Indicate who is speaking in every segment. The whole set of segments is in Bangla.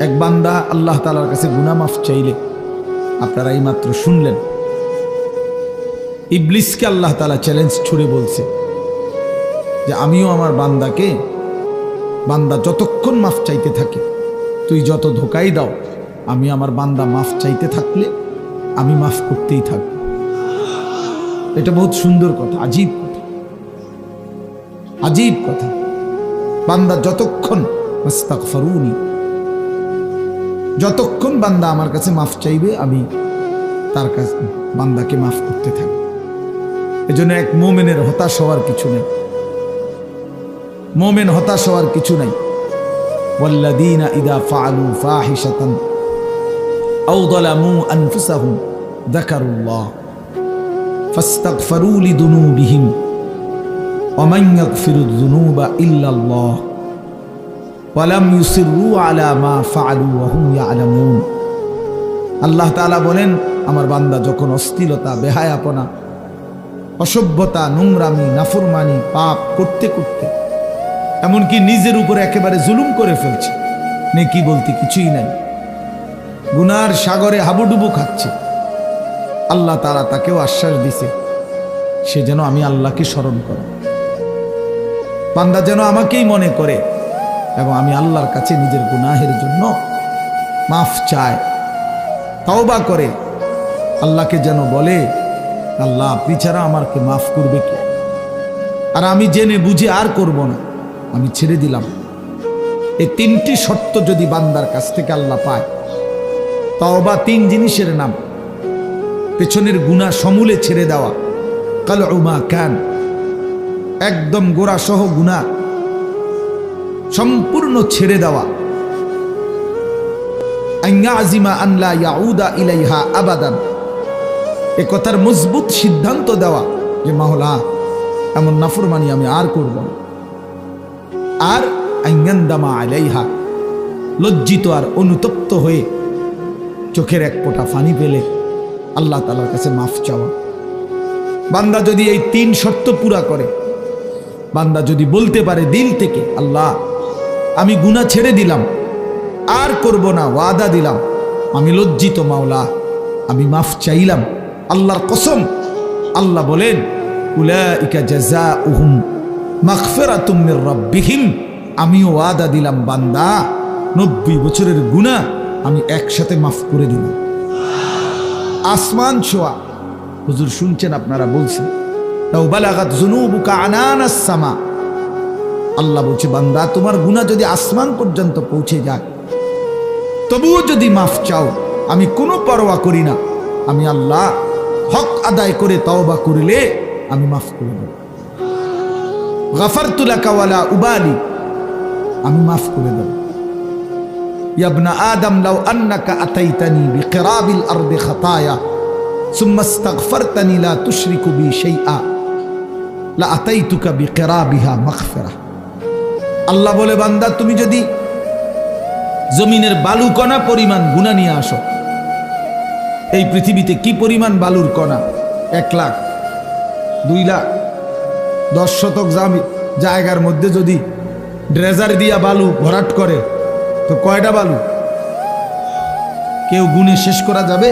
Speaker 1: এক বান্দা আল্লাহ তাআলার কাছে গুনাহ মাফ চাইলে, আপনারা এই মাত্র শুনলেন, ইবলিসকে আল্লাহ তাআলা চ্যালেঞ্জ ছুড়ে বলছে যে আমিও আমার বান্দাকে, বান্দা যতক্ষণ মাফ চাইতে থাকে, তুই যত ধোকাই দাও, আমি আমার বান্দা মাফ চাইতে থাকলে আমি মাফ করতেই থাকব। এটা বহুত সুন্দর কথা, আজীব কথা, আজীব কথা। বান্দা যতক্ষণ আস্তাগফিরুনি, যতক্ষণ বান্দা আমার কাছে মাফ চাইবে, আমি তার কাছে বান্দাকে মাফ করতে থাকব। এজন্য এক মুমিনের হতাশ হওয়ার কিছু নেই, মুমিন হতাশ হওয়ার কিছু নাই। ওয়াল্লাযীনা ইযা ফাআলু ফাহিশাতান আও যালামু আনফুসাহুম যাকারুল্লাহ ফাস্তাগফিরু লিযুনুবিহিম ওয়া মান ইয়াগফিরুয যুনুবা ইল্লাল্লাহ ওয়া লাম ইউসিররু আলা মা ফাআলু ওয়া হুম ইয়ালামুন। আল্লাহ তাআলা বলেন, আমার বান্দা যখন অশ্লীলতা, বেহায়াপনা, অসভ্যতা, নোংরামি, নাফরমানি, পাপ করতে করতে এমনকি নিজের উপরে একেবারে জুলুম করে ফেলছে, নেকি বলতে কিছুই নাই, গুনার সাগরে হাবুডুবু খাচ্ছে, আল্লাহ তাআলা তাকেও আশ্বাস দিছে সে যেন আমি আল্লাহকে স্মরণ করে, বান্দা যেন আমাকেই মনে করে এবং আমি আল্লাহর কাছে নিজের গুনাহের জন্য মাফ চায়, তওবা করে, আল্লাহকে যেন বলে, আল্লাহ আপনি ছাড়া আমাকে মাফ করবে কে? আর আমি জেনে বুঝে আর করব না, আমি ছেড়ে দিলাম। এই তিনটি শর্ত যদি বান্দার কাছ থেকে আল্লাহ পায়, তওবা তিন জিনিসের নাম, পেছনের গুনাহ সমূলে ছেড়ে দেওয়া, কালউ মা কান, একদম গোড়া সহ গুনাহ সম্পূর্ণ ছেড়ে দেওয়া, আইয়াজিমা আন লা ইয়াউদা ইলাইহা আবাদান, এ কথার মজবুত সিদ্ধান্ত দেওয়া যে মাওলা এমন নাফরমানি আমি আর করব না, আর আইয়ান্দামা আলাইহা, লজ্জিত আর অনুতপ্ত হয়ে চোখের এক ফোঁটা পানি পেলে আল্লাহ তাআলার কাছে মাফ চাওয়া। বান্দা যদি এই তিন শর্ত পুরা করে, বান্দা যদি বলতে পারে দিল থেকে, আল্লাহ আমি গুনাহ ছেড়ে দিলাম, আর করব না, ওয়াদা দিলাম, আমি লজ্জিত মাওলা, আমি মাফ চাইলাম, আল্লাহর কসম, আল্লাহ বলেন উলাইকা জাযাউহুম মাগফিরাতুম মির রাব্বিহিম, আমিও ওয়াদা দিলাম বান্দা 90 বছরের গুনাহ আমি একসাথে মাফ করে দিলাম। আসমান ছোঁয়া, হুজুর শুনছেন, আপনারা বলছেন লাউ বালাগাত যুনুবুকা আনানাস সামা, আল্লাহ বলছে বান্দা তোমার গুনাহ যদি আসমান পর্যন্ত পৌঁছে যায়, তবুও যদি মাফ চাও, আমি কোনো পরোয়া করি না, আমি আল্লাহ হক আদায় করে তওবা করলে আমি মাফ করে দেব। গাফারতু লাকা ওয়ালা উবালি, আমি মাফ করে দেব। ইয়া ইবনা আদম লাউ আন্নাকা আতাইতানি বিকিরাবিল আরদি খাতায়া সুম্মা ইস্তাগফারতানি লা তুশরিকু বি শাইআ লা আতাইতুকা বিকিরাবিহা মাগফিরা। আল্লাহ বলে বান্দা তুমি যদি জমিনের বালু কণা পরিমাণ গুনাহ নিয়ে আসো, এই পৃথিবীতে কি পরিমাণ বালুর কণা, 1 লাখ, 2 লাখ, 10 শতক জায়গার মধ্যে যদি ড্রেজার দিয়া বালু ভরাট করে, তো কয়টা বালু কেউ গুণে শেষ করা যাবে?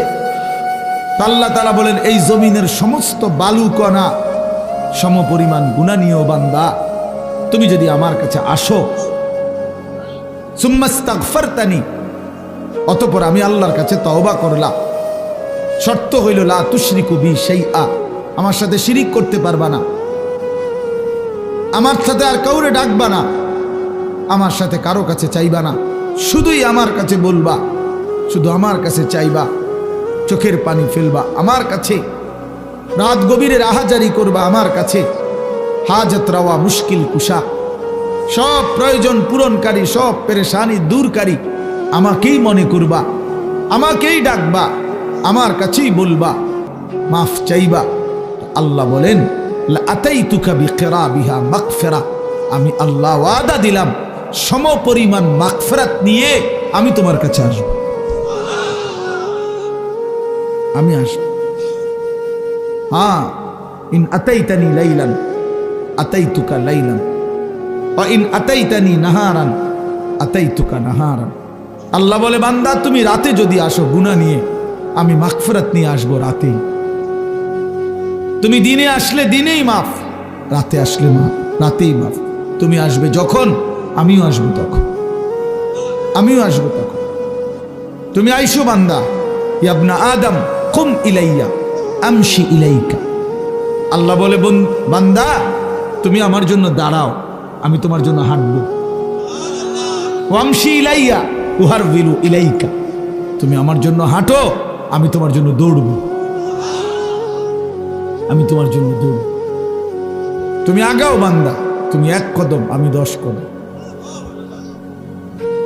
Speaker 1: আল্লাহ তাআলা বলেন এই জমিনের সমস্ত বালু কণা সম পরিমাণ গুনাহ নিয়েও বান্দা তুমি যদি আমার কাছে আসো, সুম্মা ইস্তাগফারতানি, অতঃপর আমি আল্লাহর কাছে তওবা করলাম, শর্ত হইল লা তুশরিকু বি শাইআ, আমার সাথে শিরিক করতে পারবা না, আমার সাথে আর কাউরে ডাকবা না, আমার সাথে কারো কাছে চাইবা না, শুধুই আমার কাছে বলবা, শুধু আমার কাছে চাইবা, চোখের পানি ফেলবা আমার কাছে, রাত গভীরে রাহাজারি করবা আমার কাছে, হাজত রাওয়া, মুশকিল কুশা, সব প্রয়োজন পূরণকারী, সব পেরেশানি দূরকারী আমাকেই মনে করবা, আমাকেই ডাকবা, আমার কাছেই বলবা, মাফ চাইবা। আল্লাহ বলেন লা আতাইতুকা বিকিরাবিহা মাগফিরা, আমি আল্লাহ ওয়াদা দিলাম সম পরিমাণ মাগফিরাত নিয়ে আমি তোমার কাছে আসব, আমি আসব। হ্যাঁ, ইন আতাইতানি লাইলান আতাইতুকা লাইলান ওয়া ইন আতাইতানি নাহারান আতাইতুকা নাহারান। আল্লাহ বলে, বান্দা তুমি রাতে যদি আসো গুনাহ নিয়ে, আমি মাগফিরাত নিয়ে আসবো রাতেই। তুমি দিনে আসলে দিনেই মাফ, রাতে আসলে মাফ, রাতেই মাফ। তুমি আসবে যখন, আমিও আসবো তখন, আমিও আসবো তখন। তুমি আইসো বান্দা, ইয়া আদম কুম ইলাইয়া আমশি ইলাইকা। আল্লাহ বলে, বান্দা তুমি আমার জন্য দাঁড়াও, আমি তোমার জন্য হাঁটবো। ওয়ামশি ইলাইয়া উহারবিলু ইলাইকা, তুমি আমার জন্য হাঁটো, আমি তোমার জন্য দৌড়বো, আমি তোমার জন্য দৌড়ব। তুমি আগাও বান্দা, তুমি 1 কদম, আমি 10 কদম।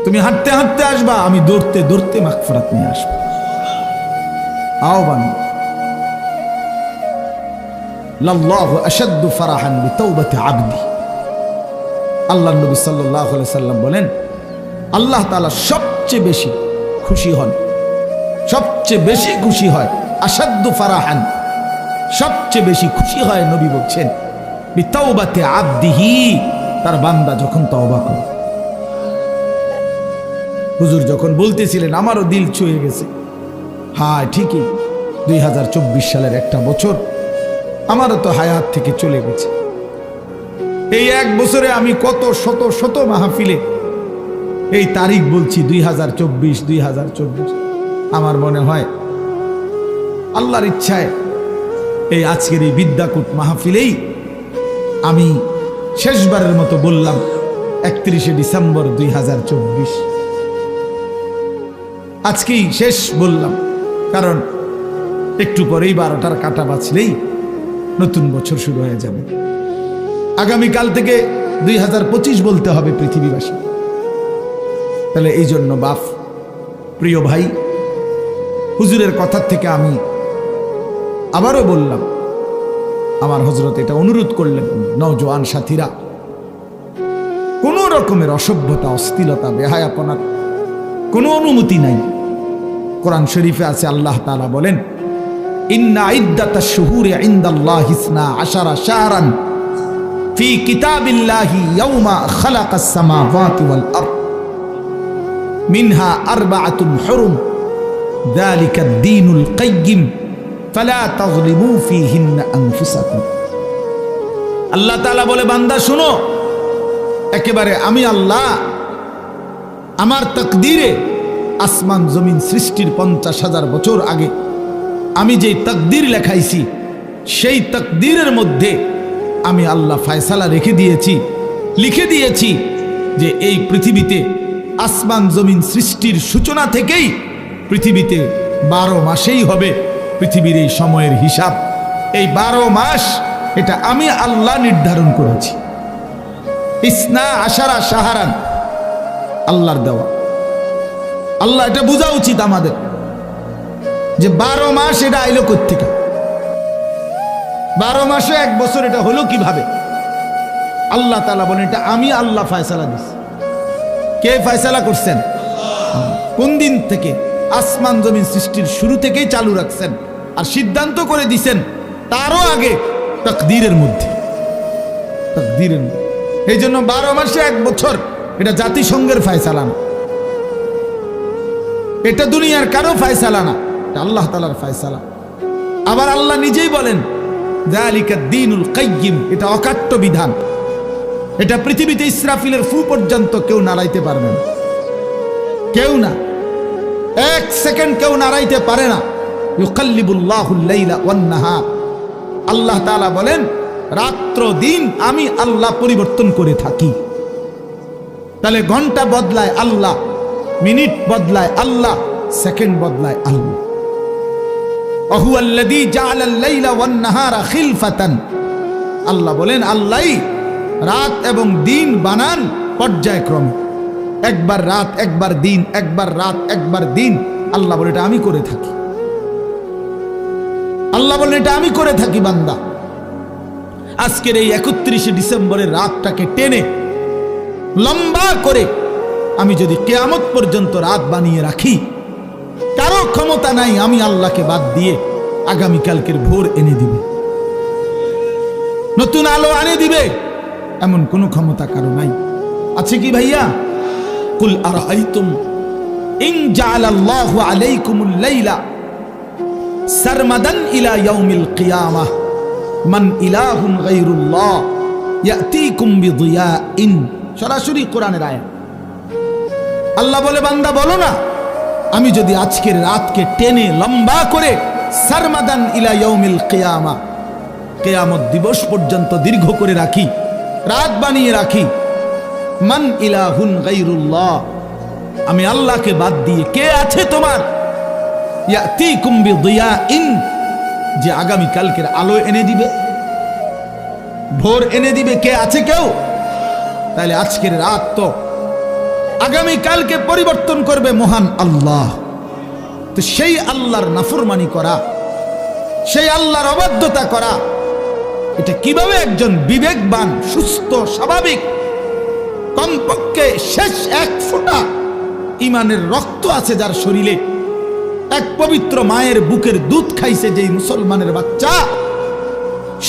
Speaker 1: তুমি হাঁটতে হাঁটতে আসবা, আমি দৌড়তে দৌড়তে মাগফিরাত নিয়ে আসবো। আও বান্দা, লাল্লাহু আশাদ্দু ফারাহান বিতাওবাতি আবদি। আল্লাহর নবী সাল্লাল্লাহু আলাইহি সাল্লাম বলেন, আল্লাহ তাআলা সবচেয়ে বেশি খুশি হন, সবচেয়ে বেশি খুশি হয়, আশাদ্দু ফারাহান, সবচেয়ে বেশি খুশি হয়, নবী বলছেন, বিতাওবাতি আবদিহি, তার বান্দা যখন তওবা করে। হুজুর যখন বলতেছিলেন আমারও দিল ছুঁয়ে গেছে। হ্যাঁ ঠিকই, 2024 সালের একটা বছর আমারও তো হায়াত থেকে চলে গেছে। এই 1 বছরে আমি কত শত শত মাহফিলে এই তারিখ বলছি, 2024। আমার মনে হয় আল্লাহর ইচ্ছায় এই আজকের এই বিদ্যাকূট মাহফিলেই আমি শেষবারের মতো বললাম 31শে ডিসেম্বর 2024। আজকেই শেষ বললাম, কারণ একটু পরেই 12টার কাঁটা বাজলেই নতুন বছর শুরু হয়ে যাবে। আগামীকাল থেকে 2025 বলতে হবে পৃথিবীবাসী। তাহলে এই জন্য বাপ, প্রিয় ভাই, হুজুরের কথার থেকে আমি আবারও বললাম, আমার হযরত এটা অনুরোধ করলেন, নওজোয়ান সাথীরা, কোন রকমের অসভ্যতা, অশ্লীলতা, বেহায়াপনার কোনো অনুমতি নাই। কোরআন শরীফে আছে, আল্লাহ তাআলা বলেন, ইন্না ইদ্দাতাশ শুহুরি ইনদাল্লাহি 12 শাহরান ফি কিতাবিল্লাহি ইয়াওমা খালাকাস সামাওয়াতি ওয়াল আরদ মিনহা আরবাআতুন হুরুম যালিকাদ দীনুল কাইয়্যিম ফালা তাযলিমু ফীহিন্না আনফুসাকুম। আল্লাহ তাআলা বলে, বান্দা শুনো, একেবারে আমি আল্লাহ আমার তাকদীরে আসমান জমিন সৃষ্টির 50,000 বছর আগে আমি যে তাকদীর লেখাইছি, সেই তাকদীরের মধ্যে আমি আল্লাহ ফয়সালা রেখে দিয়েছি, লিখে দিয়েছি যে এই পৃথিবীতে আসমান জমিন সৃষ্টির সূচনা থেকেই পৃথিবীতে 12 মাসেই হবে পৃথিবীর এই সময়ের হিসাব। এই 12 মাস এটা আমি আল্লাহ নির্ধারণ করেছি। 12 শাহরান আল্লাহর দেওয়া। আল্লাহ এটা বোঝা উচিত আমাদের যে 12 মাস এটা আইলো কোত্থেকে, 12 মাসে 1 বছর এটা হলো কিভাবে? আল্লাহ তাআলা বলেন, এটা আমি আল্লাহ ফয়সালা দিছি। কে ফয়সালা করছেন? কোন দিন থেকে? আসমান জমিন সৃষ্টির শুরু থেকেই চালু রাখছেন, আর সিদ্ধান্ত করে দিছেন তারও আগে তাকদীরের মধ্যে, তাকদীরের মধ্যে। এই জন্য 12 মাসে 1 বছর এটা জাতিসংঘের ফয়সালা না, এটা দুনিয়ার কারো ফয়সালা না, এটা আল্লাহ তাআলার ফয়সালা। আবার আল্লাহ নিজেই বলেন, যালিকাদ দীনুল কাইয়্যিম, এটা অকাট্য বিধান। এটা পৃথিবীতে ইসরাফিলের ফু পর্যন্ত কেউ নাড়াইতে পারবে না, কেউ না, 1 সেকেন্ড কেউ নাড়াইতে পারে না। ইউকাল্লিবুল্লাহুল লাইলা ওয়ান নাহার, আল্লাহ তাআলা বলেন, রাত্র দিন আমি আল্লাহ পরিবর্তন করে থাকি। তাহলে ঘন্টা বদলায় আল্লাহ, মিনিট বদলায় আল্লাহ, সেকেন্ড বদলায় আল্লাহ। ওয়াহুয়াল্লাযী জাআলাল লাইলা ওয়ান নাহারা খিলফাতান, আল্লাহ বলেন, আল্লাহই রাত এবং দিন বানান পর্যায়ক্রমে, একবার রাত একবার দিন, একবার রাত একবার দিন। আল্লাহ বলে, এটা আমি করে থাকি। আল্লাহ বলেন, এটা আমি করে থাকি বান্দা। আজকের এই 31শে ডিসেম্বরের রাতটাকে টেনে লম্বা করে আমি যদি কিয়ামত পর্যন্ত রাত বানিয়ে রাখি, কারো ক্ষমতা নাই আমি আল্লাহকে বাদ দিয়ে আগামীকালকের ভোর এনে দিবে, নতুন আলো আনে দিবে, এমন কোনো ক্ষমতা কারো নাই। আছে কি ভাইয়া? কুল আরাইতুম ইন জাআলাল্লাহু আলাইকুমুল লাইলা সারমাদান ইলা ইয়াউমিল কিয়ামাহ মান ইলাহুন গায়রুল্লাহ ইয়াতিকুম বিদিয়াইন। সরাসরি কোরআনের আয়াত। আল্লাহ বলে, বান্দা বলো না, আমি যদি আজকের রাতকে টেনে লম্বা করে সারমাদান ইলা ইয়াউমিল কিয়ামাহ, কিয়ামত দিবস পর্যন্ত দীর্ঘ করে রাখি, রাত বানিয়ে রাখি, মান ইলাহুন গায়রুল্লাহ, আমি আল্লাহকে বাদ দিয়ে কে আছে তোমার, ইয়াতিকুম বিদিয়াইন, যে আগামী কালকের আলো এনে দিবে, ভোর এনে দিবে, কে আছে কেউ? তাহলে আজকের রাত তো আগামী কালকে পরিবর্তন করবে মহান আল্লাহ। তো সেই আল্লাহর নাফরমানি করা, সেই আল্লাহর অবাধ্যতা করা, এটা কিভাবে একজন বিবেকবান, সুস্থ, স্বাভাবিক, কমপক্ষে শেষ এক ফোঁটা ইমানের রক্ত আছে যার শরীরে, এক পবিত্র মায়ের বুকের দুধ খাইছে যেই মুসলমানের বাচ্চা,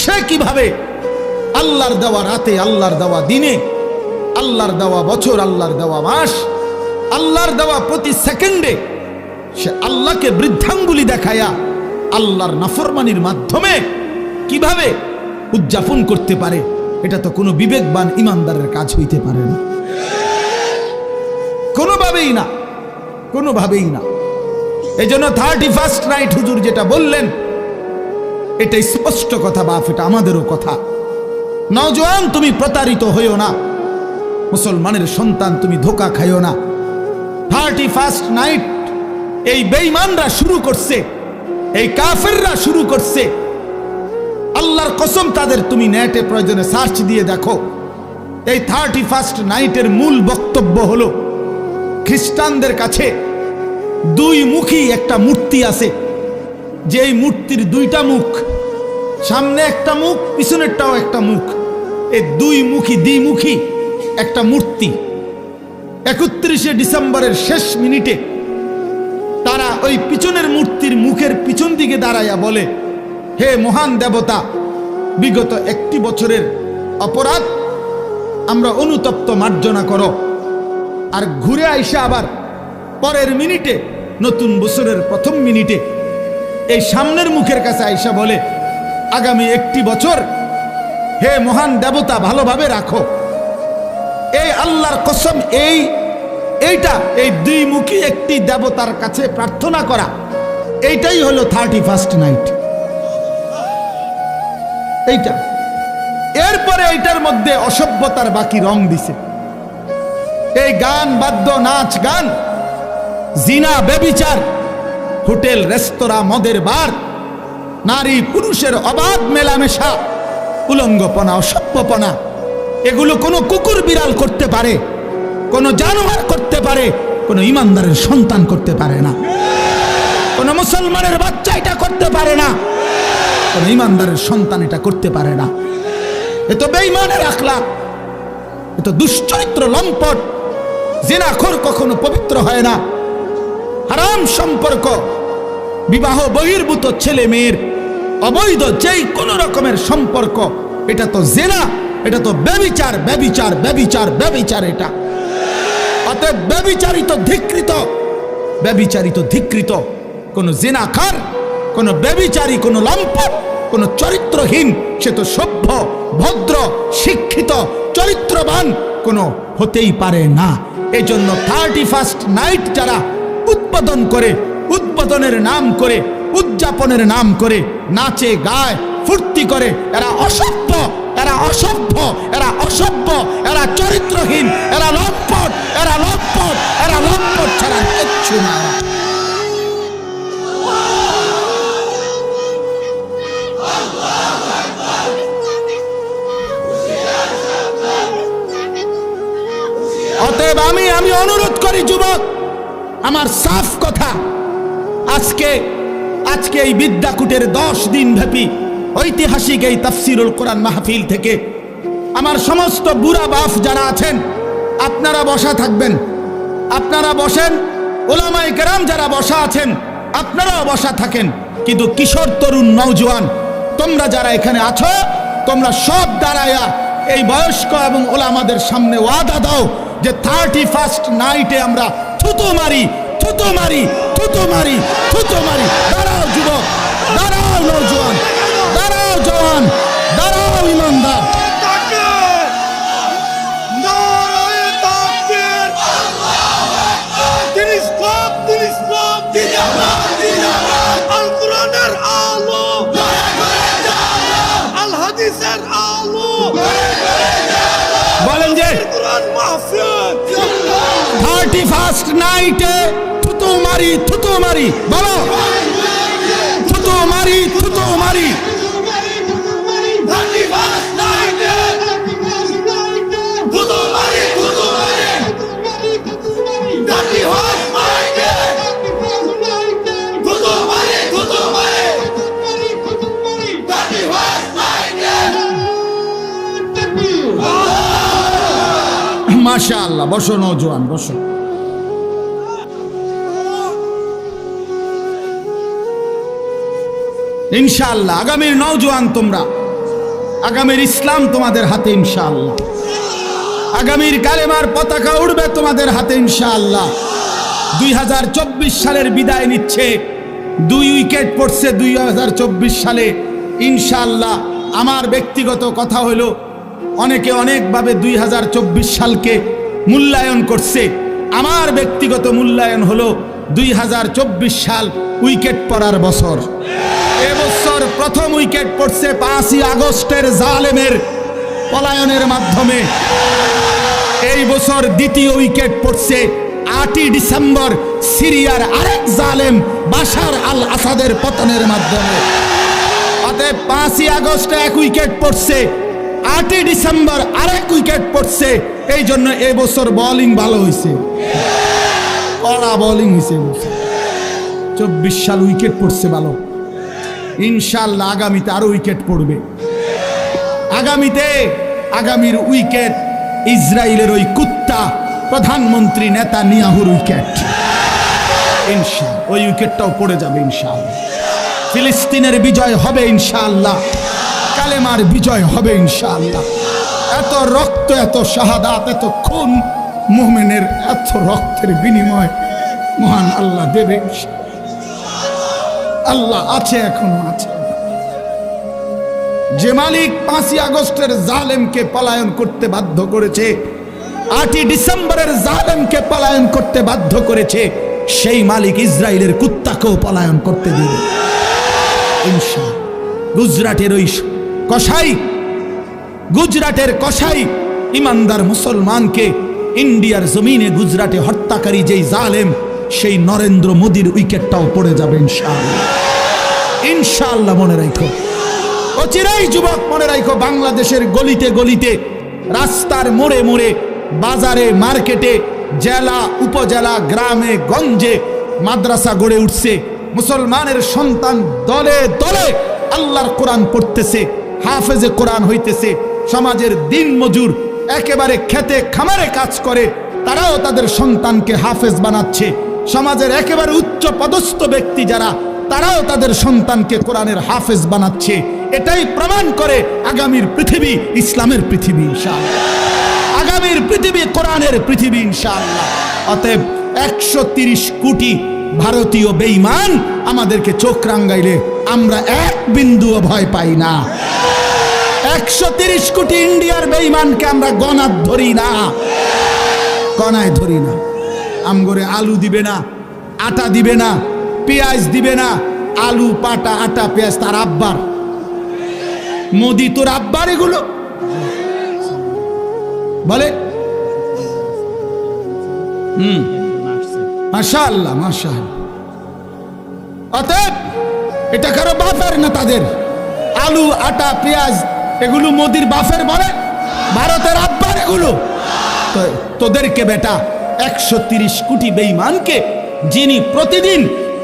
Speaker 1: সে কিভাবে আল্লাহর দেওয়া রাতে, আল্লাহর দেওয়া দিনে, আল্লাহর দেওয়া বছর, আল্লাহর দেওয়া মাস, আল্লাহর দেওয়া প্রতি সেকেন্ডে সে আল্লাহকে বৃদ্ধাঙ্গুলি দেখায়া আল্লাহর নাফরমানির মাধ্যমে কিভাবে উদযাপন করতে পারে? এটা তো কোনো বিবেকবান ইমানদারের কাজ হইতে পারে না, কোনোভাবেই না, কোনোভাবেই না। এই জন্য 31st নাইট হুজুর যেটা বললেন, এটা স্পষ্ট কথা বাপ, এটা আমাদেরও কথা। নওজোয়ান, তুমি প্রতারিত হইও না, মুসলমানের সন্তান তুমি ধোকা খাইও না। 31st নাইট এই বেঈমানরা শুরু করছে, এই কাফেররা শুরু করছে। আল্লাহর কসম, তাদের তুমি নেটে প্রয়োজনে সার্চ দিয়ে দেখো। এই 31st নাইটের মূল বক্তব্য হলো, খ্রিস্টানদের কাছে দুই মুখী একটা মূর্তি আছে, যে এই মূর্তির দুইটা মুখ, সামনে একটা মুখ, পিছনেরটাও একটা মুখ, এই দুই মুখী, দ্বিমুখী একটা মূর্তি। 31শে ডিসেম্বরের শেষ মিনিটে তারা ওই পিছনের মূর্তির মুখের পিছন দিকে দাঁড়াইয়া বলে, হে মহান দেবতা, বিগত 1 বছরের অপরাধ আমরা অনুতপ্ত মার্জনা করো। আর ঘুরে আইসা আবার পরের মিনিটে, নতুন বছরের প্রথম মিনিটে এই সামনের মুখের কাছে আইসা বলে, আগামী 1 বছর হে মহান দেবতা ভালোভাবে রাখো। এই আল্লাহর কসম, এইটা এই দুইমুখী একটি দেবতার কাছে প্রার্থনা করা, এইটাই হলো 31st নাইট। এইটা, এরপরে এইটার মধ্যে অসভ্যতার বাকি রং দিছে। এই গান, বাদ্য, নাচ গান, জিনা, ব্যভিচার, হোটেল, রেস্তোরাঁ, মদের বার, নারী পুরুষের অবাধ মেলামেশা, উলঙ্গপনা, অসভ্যপনা, এগুলো কোনো কুকুর বিড়াল করতে পারে, কোনো জানোয়ার করতে পারে, কোনো ইমানদারের সন্তান করতে পারে না, কোনো মুসলমানের বাচ্চা এটা করতে পারে না, কোনো ইমানদারের সন্তান এটা করতে পারে না। এ তো বেঈমানের আখলাক, এ তো দুশ্চরিত্র, লম্পট। জিনাখোর কখনো পবিত্র হয় না। হারাম সম্পর্ক, বিবাহ বহির্ভূত ছেলে মেয়ের অবৈধ যেই কোন রকমের সম্পর্ক, এটা তো জিনা, এটা তো ব্যভিচার, ব্যভিচার, ব্যভিচার, ব্যভিচার। এটা অতএব ব্যভিচারিত, ধিক্কৃত, ব্যভিচারিত, ধিক্কৃত কোন জিনাখার, কোন ব্যভিচারী, কোন লম্পট, কোন চরিত্রহীন, সে তো সভ্য, ভদ্র, শিক্ষিত, চরিত্রবান কোনো হতেই পারে না। এই জন্য 31st নাইট যারা উদ্বোধন করে, উদ্বোধনের নাম করে, উদযাপনের নাম করে নাচে, গায়, ফুর্তি করে, এরা অসভ্য, এরা অসভ্য, এরা অসভ্য, এরা চরিত্রহীন, এরা লম্পট, এরা লম্পট, এরা লম্পট ছাড়া কিচ্ছু না। অতএব আমি অনুরোধ করি যুবক, আমার সাফ কথা, আজকে এই বিদ্যাকুটের 10 দিন ব্যাপী ঐতিহাসিক এই তাফসিরুল কোরআন মাহফিল থেকে আমার সমস্ত বুড়া বাপ যারা আছেন, আপনারা বসা থাকবেন, আপনারা বসেন। ওলামায়ে কেরাম যারা বসা আছেন, আপনারাও বসা থাকেন। কিন্তু কিশোর, তরুণ, নওজোয়ান, তোমরা যারা এখানে আছো, তোমরা সব দাঁড়ায়া এই বয়স্ক এবং ওলামাদের সামনে ওয়াদা দাও যে 31st নাইটে আমরা থুতু মারি, থুতু মারি, থুতু মারি, থুতু মারি। দাঁড়াও যুবক, দাঁড়াও নওজোয়ান, দাঁড়াও জওয়ান, দাঁড়াও ইমানদার। বলেন যে 31st নাইটে থুতু মারি, থুতু মারি, বলো থুতু মারি, থুতু মারি। মাশাআল্লাহ, বসো নওজোয়ান, বসো। ইনশাআল্লাহ আগামীর নওজোয়ান তোমরা, আগামীর ইসলাম তোমাদের হাতে ইনশাআল্লাহ, আগামীর কালেমার পতাকা উড়বে তোমাদের হাতে ইনশাআল্লাহ। 2024 সালের বিদায় নিচ্ছে, 2 উইকেট পড়ছে 2024 সালে ইনশাআল্লাহ। আমার ব্যক্তিগত কথা হলো, অনেকে অনেকভাবে 2024 সালকে মূল্যায়ন করছে। আমার ব্যক্তিগত মূল্যায়ন হলো 2024 সাল উইকেট পড়ার বছর। এবছর প্রথম উইকেট পড়ছে 5ই আগস্টের জালেমের পলায়নের মাধ্যমে। এই বছর দ্বিতীয় উইকেট পড়ছে 8ই ডিসেম্বর সিরিয়ার আরেক জালেম বাশার আল আসাদের পতনের মাধ্যমে। অতএব 5ই আগস্টে 1 উইকেট পড়ছে, 8ই ডিসেম্বর আরেক উইকেট পড়ছে। এই জন্য এবছর বোলিং ভালো হয়েছে, কড়া বোলিং হয়েছে। 24 সাল উইকেট পড়ছে ভালো, ইনশাআল্লাহ আগামীতে আরো উইকেট পড়বে। আগামীর উইকেট ইসরায়েলের ওই কুত্তা প্রধানমন্ত্রী নেতানিয়াহুর উইকেট, ইনশাআল্লাহ ওই উইকেটটাও পড়ে যাবে ইনশাআল্লাহ। ফিলিস্তিনের বিজয় হবে ইনশাআল্লাহ, কালেমার বিজয় হবে ইনশাআল্লাহ। এত রক্ত, এত শাহাদাত, এত খুন, মুমিনের এত রক্তের বিনিময় মহান আল্লাহ দেবে। আল্লাহ আছে, এখনো আছে। যে মালিক 5ই আগস্টের জালেমকে পলায়ন করতে বাধ্য করেছে, 8ই ডিসেম্বরের জালেমকে পলায়ন করতে বাধ্য করেছে, সেই মালিক ইসরায়েলের কুত্তাকেও পলায়ন করতে দিবে ইনশাআল্লাহ। গুজরাটের কসাই ইমানদার মুসলমানকে ইন্ডিয়ার জমিনে গুজরাটে হত্যাকারী যেই জালেম, সেই নরেন্দ্র মোদীর উইকেটটাও পড়ে যাবে ইনশাআল্লাহ। ইনশাআল্লাহ মনে রাখো, অচিরেই যুবক মনে রাখো, বাংলাদেশের গলিতে গলিতে, রাস্তার মোড়ে মোড়ে, বাজারে মার্কেটে, জেলা উপজেলা, গ্রামে গঞ্জে মাদ্রাসা গড়ে উঠছে। মুসলমানের সন্তান দলে দলে আল্লাহর কোরআন পড়তেছে, হাফেজে কোরআন হইতেছে। সমাজের দিন মজুর একেবারে খেতে খামারে কাজ করে, তারাও তাদের সন্তানকে হাফেজ বানাচ্ছে। সমাজের একেবারে উচ্চ পদস্থ ব্যক্তি যারা, তারাও তাদের সন্তানকে কোরআনের হাফেজ বানাচ্ছে। এটাই প্রমাণ করে আগামীর পৃথিবী ইসলামের পৃথিবী ইনশাআল্লাহ, আগামীর পৃথিবী কোরআনের পৃথিবী ইনশাআল্লাহ। অতএব 130 কোটি ভারতীয় বেঈমান আমাদেরকে চোখ রাঙ্গাইলে আমরা এক বিন্দুও ভয় পাই না। 130 কোটি ইন্ডিয়ার বেঈমানকে আমরা গণাত ধরি না, গণায় ধরি না। আমগরে আলু দিবে না, আটা দিবে না, পেঁয়াজ দিবে না। আলু, পাটা, আটা, পেঁয়াজ তার আব্বার। মোদি তোর আব্বার এগুলো বলে। মাশাআল্লাহ, মাশাআল্লাহ। অতএব এটা কারো বাপের না, তাদের আলু, আটা, পেঁয়াজ এগুলো মোদির বাপের বলে, ভারতের আব্বার এগুলো। তোদেরকে বেটা 130 কোটি বেঈমানকে যিনি প্রতিদিন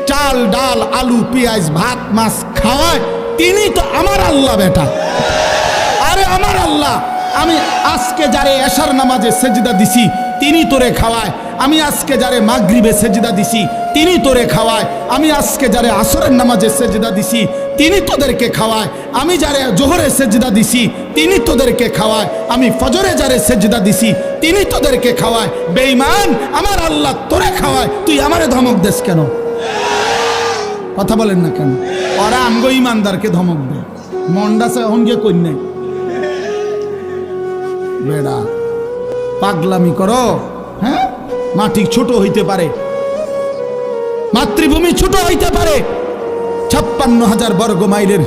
Speaker 1: চাল, ডাল, আলু, পেঁয়াজ, ভাত, মাছ খাওয়ায়, তিনি তো আমার আল্লাহ বেটা। আরে আমার আল্লাহ, আমি আজকে যারে এশার নামাজে সেজদা দিছি, তিনি তোরে খাওয়ায়। আমি আজকে যারে মাগরিবে সেজদা দিছি তিনি তোরে খাওয়ায়। আমি আজকে যারে আসরের নামাজে সেজদা দিছি তিনি তোদেরকে খাওয়ায়। আমি যারে জোহরে সেজদা দিছি তিনি তোদেরকে খাওয়ায়। আমি ফজরে যারে সেজদা দিছি তিনি তোদেরকে খাওয়ায়। বেঈমান, আমার আল্লাহ তোরে খাওয়ায়, তুই আমারে ধমক দেস কেন? কথা বলেন না কেন? ওরা আমগো ইমানদারকে ধমক দেয়। মন্ডাসে এখন গিয়ে কই নাই বেড়া পাগলামি করো। হ্যাঁ, মাটি ছোট হইতে পারে, মাতৃভূমি ছোট হইতে পারে, 56,000 বর্গ মাইলের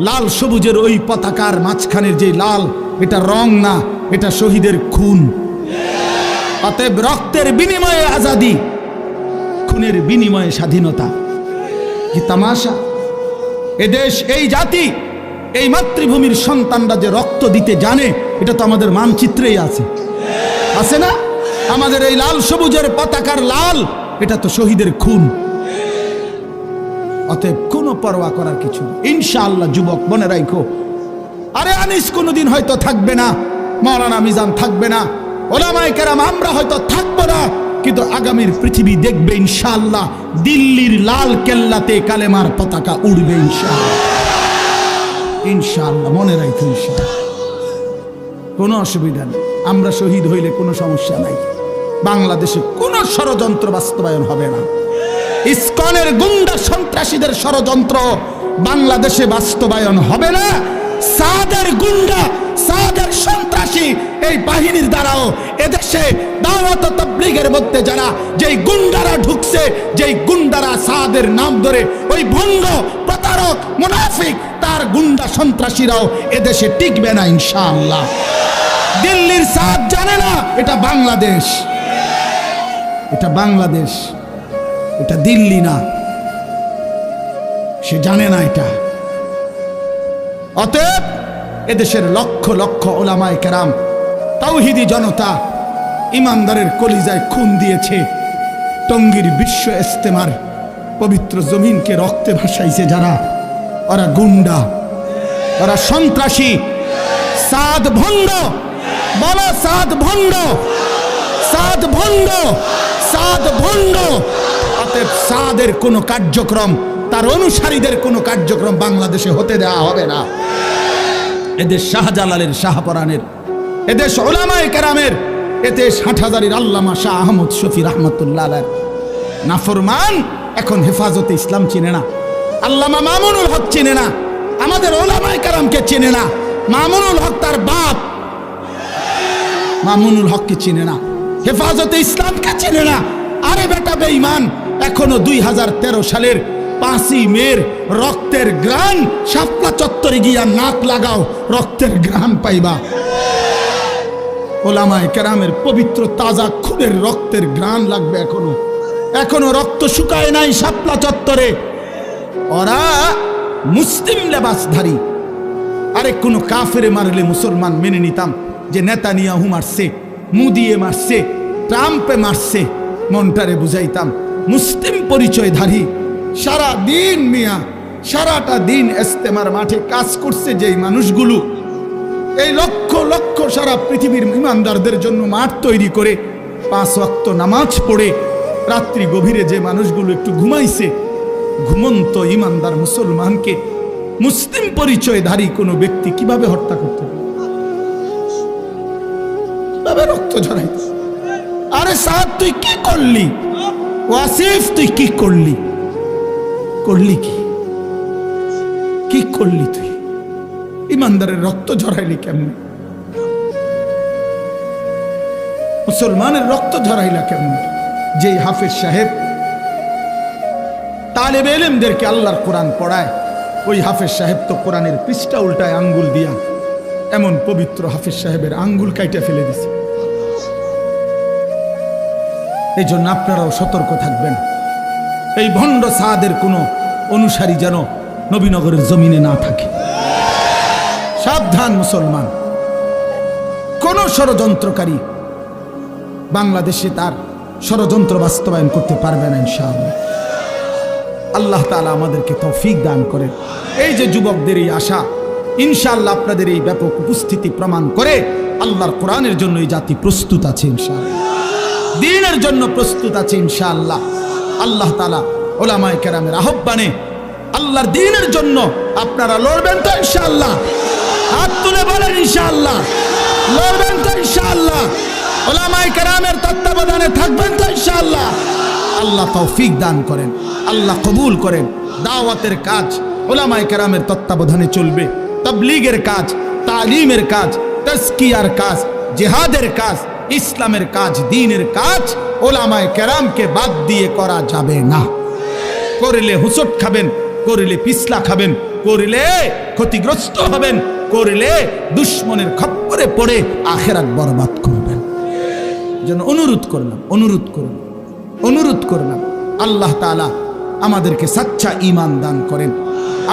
Speaker 1: লাল সবুজের ওই পতাকার মাঝখানের যে লাল, এটা রং না, এটা শহীদের খুন। অতএব রক্তের বিনিময়ে আজাদি, খুনের বিনিময়ে স্বাধীনতা। কি তামাশা! এদেশ, এই জাতি, এই মাতৃভূমির সন্তানরা যে রক্ত দিতে জানে, এটা তো আমাদের মানচিত্রেই আছে, আছে না? আমাদের এই লাল সবুজের পতাকার লাল, এটা তো শহীদের খুন। অতএব কোনো পরোয়া করার কিছু নেই। ইনশাআল্লাহ যুবক মনে রাখো, আরে আনিস কোনোদিন হয়তো থাকবে না, মাওলানা মিজান থাকবে না, ওলামায়ে কেরাম আমরা হয়তো থাকবো না, কিন্তু আগামীর পৃথিবী দেখবে ইনশাআল্লাহ দিল্লির লাল কেল্লাতে কালেমার পতাকা উড়বে ইনশাআল্লাহ। ইনশাআল্লাহ মনে রাখো, ইনশাআল্লাহ কোনো অসুবিধা নেই। আমরা শহীদ হইলে কোনো সমস্যা নাই। বাংলাদেশে কোনো ষড়যন্ত্র বাস্তবায়ন হবে না। ইসকনের গুন্ডা সন্ত্রাসীদের ষড়যন্ত্র বাংলাদেশে বাস্তবায়ন হবে না। সাদের গুন্ডা, সাদের সন্ত্রাসী এই বাহিনীর দ্বারাও এদেশে দাওয়াত ও তাবলীগের মধ্যে যারা যেই গুন্ডারা ঢুকছে, যেই গুন্ডারা সাদের নাম ধরে, ওই ভণ্ড প্রতারক মুনাফিক তার গুন্ডা সন্ত্রাসীরাও এদেশে টিকবে না ইনশাআল্লাহ। দিল্লির সাদ জানে না এটা বাংলাদেশ, এটা বাংলাদেশ, এটা দিল্লি না, সে জানে না এটা। অতএব এদেশের লক্ষ লক্ষ ওলামায়ে কেরাম, তাওহীদি জনতা, ইমানদারের কলিজায় খুন দিয়েছে। টঙ্গীর বিশ্ব ইজতেমার পবিত্র জমিনকে রক্তে ভাসাইছে যারা, ওরা গুন্ডা, ওরা সন্ত্রাসী, সাদ ভণ্ড। বলো সাদ ভণ্ড, সাদ ভণ্ড, সাদ ভণ্ড। অতএব সাদের কোনো কার্যক্রম, তার অনুসারীদের কোনো কার্যক্রম বাংলাদেশে হতে দেওয়া হবে না। এদেশ শাহজালালের, শাহপরানের, এদেশ ওলামায়ে কেরামের, এদেশ হাটহাজারীর আল্লামা শাহ আহমদ শফি রহমতুল্লাহ আলাইহির নাফরমান এখন হেফাজতে ইসলাম চিনে না, আল্লামা মামুনুল হক চিনে না, আমাদের ওলামায়ে কেরামকে চিনে না। মামুনুল হক তার বাপ মামুনুল হককে চিনে না, হেফাজতে ইসলামকে চিনে না। আরে বেটা বেঈমান, এখনো 2013 সালের 5ই মের রক্তের গ্রান শাপলা চত্বরে গিয়া নাক লাগাও, রক্তের গ্রান পাইবা। ওলামায়ে কেরামের পবিত্র তাজা খুনের রক্তের গ্রান লাগবে। এখনো এখনো রক্ত শুকায় নাই শাপলা চত্বরে। ওরা মুসলিম লেবাসধারী। আরে কোনো কাফেরে মারলে মুসলমান মেনে নিতাম, যে নেতানিয়াহু মারছে, মুদিয়ে মারছে, ট্রাম্পে মারছে, মনটারে বুঝাইতাম। মুসলিম পরিচয়ধারী সারা দিন মিয়া, সারাটা দিন ইজতেমার মাঠে কাজ করছে যেই মানুষগুলো, এই লক্ষ লক্ষ সারা পৃথিবীর ইমানদারদের জন্য মাঠ তৈরি করে 5 ওয়াক্ত নামাজ পড়ে রাত্রি গভীরে যে মানুষগুলো একটু ঘুমাইছে, ঘুমন্ত ইমানদার মুসলমানকে মুসলিম পরিচয়ধারী কোনো ব্যক্তি কিভাবে হত্যা করতে পারে, কিভাবে রক্ত ঝরাইতে? আরে সাদ তুই কি করলি? ওয়াসিফ তুই কি করলি? করলি কি? কি করলি তুই? ইমানদারের রক্ত ঝরাইলি কেমনে? মুসলমানের রক্ত ঝরাইলা কেমনে? যেই হাফেজ সাহেব তালেবে ইলমদেরকে আল্লাহর কোরআন পড়ায়, ওই হাফেজ সাহেব তো কোরআনের পৃষ্ঠা উল্টায় আঙ্গুল দিয়া, এমন পবিত্র হাফেজ সাহেবের আঙ্গুল কাইটা ফেলে দিছে। এই জন্য আপনারাও সতর্ক থাকবেন, এই ভণ্ড সাদের কোনো অনুসারী যেন নবীনগরের জমিনে না থাকে। সাবধান মুসলমান, কোন ষড়যন্ত্রকারী বাংলাদেশে তার ষড়যন্ত্র বাস্তবায়ন করতে পারবে না ইনশাআল্লাহ। আল্লাহ তাআলা আমাদেরকে তৌফিক দান করেন। এই যে যুবকদের এই আশা, ইনশাআল্লাহ আপনাদের এই ব্যাপক উপস্থিতি প্রমাণ করে আল্লাহর কোরআনের জন্য এই জাতি প্রস্তুত আছে ইনশাআল্লাহ। দ্বীনের জন্য প্রস্তুত আছে ইনশাআল্লাহ। আল্লাহ তাআলা উলামায়ে কেরামের আহ্বানে আল্লাহর দ্বীনের জন্য আপনারা লড়বেন তো ইনশাআল্লাহ? হাত তুলে বলেন ইনশাআল্লাহ। লড়বেন তো ইনশাআল্লাহ? উলামায়ে কেরামের তত্ত্বাবধানে থাকবেন তো ইনশাআল্লাহ? আল্লাহ তৌফিক দান করেন, আল্লাহ কবুল করেন। দাওয়াতের কাজ উলামায়ে কেরামের তত্ত্বাবধানে চলবে, তাবলীগের কাজ, তালিমের কাজ, তাজকিয়ার কাজ, জিহাদের কাজ, ইসলামের কাজ, দ্বীনের কাজ উলামায়ে কেরামকে বাদ দিয়ে করা যাবে না। করলে হুসট খাবেন, করলে পিছলা খাবেন, করলে ক্ষতিগ্রস্ত হবেন, করলে দুশ্মনের খপ্পরে পড়ে আখিরাত বরবাদ করবেন। যেন অনুরোধ করলাম আল্লাহ তাআলা আমাদেরকে সচ্চা ঈমান দান করেন,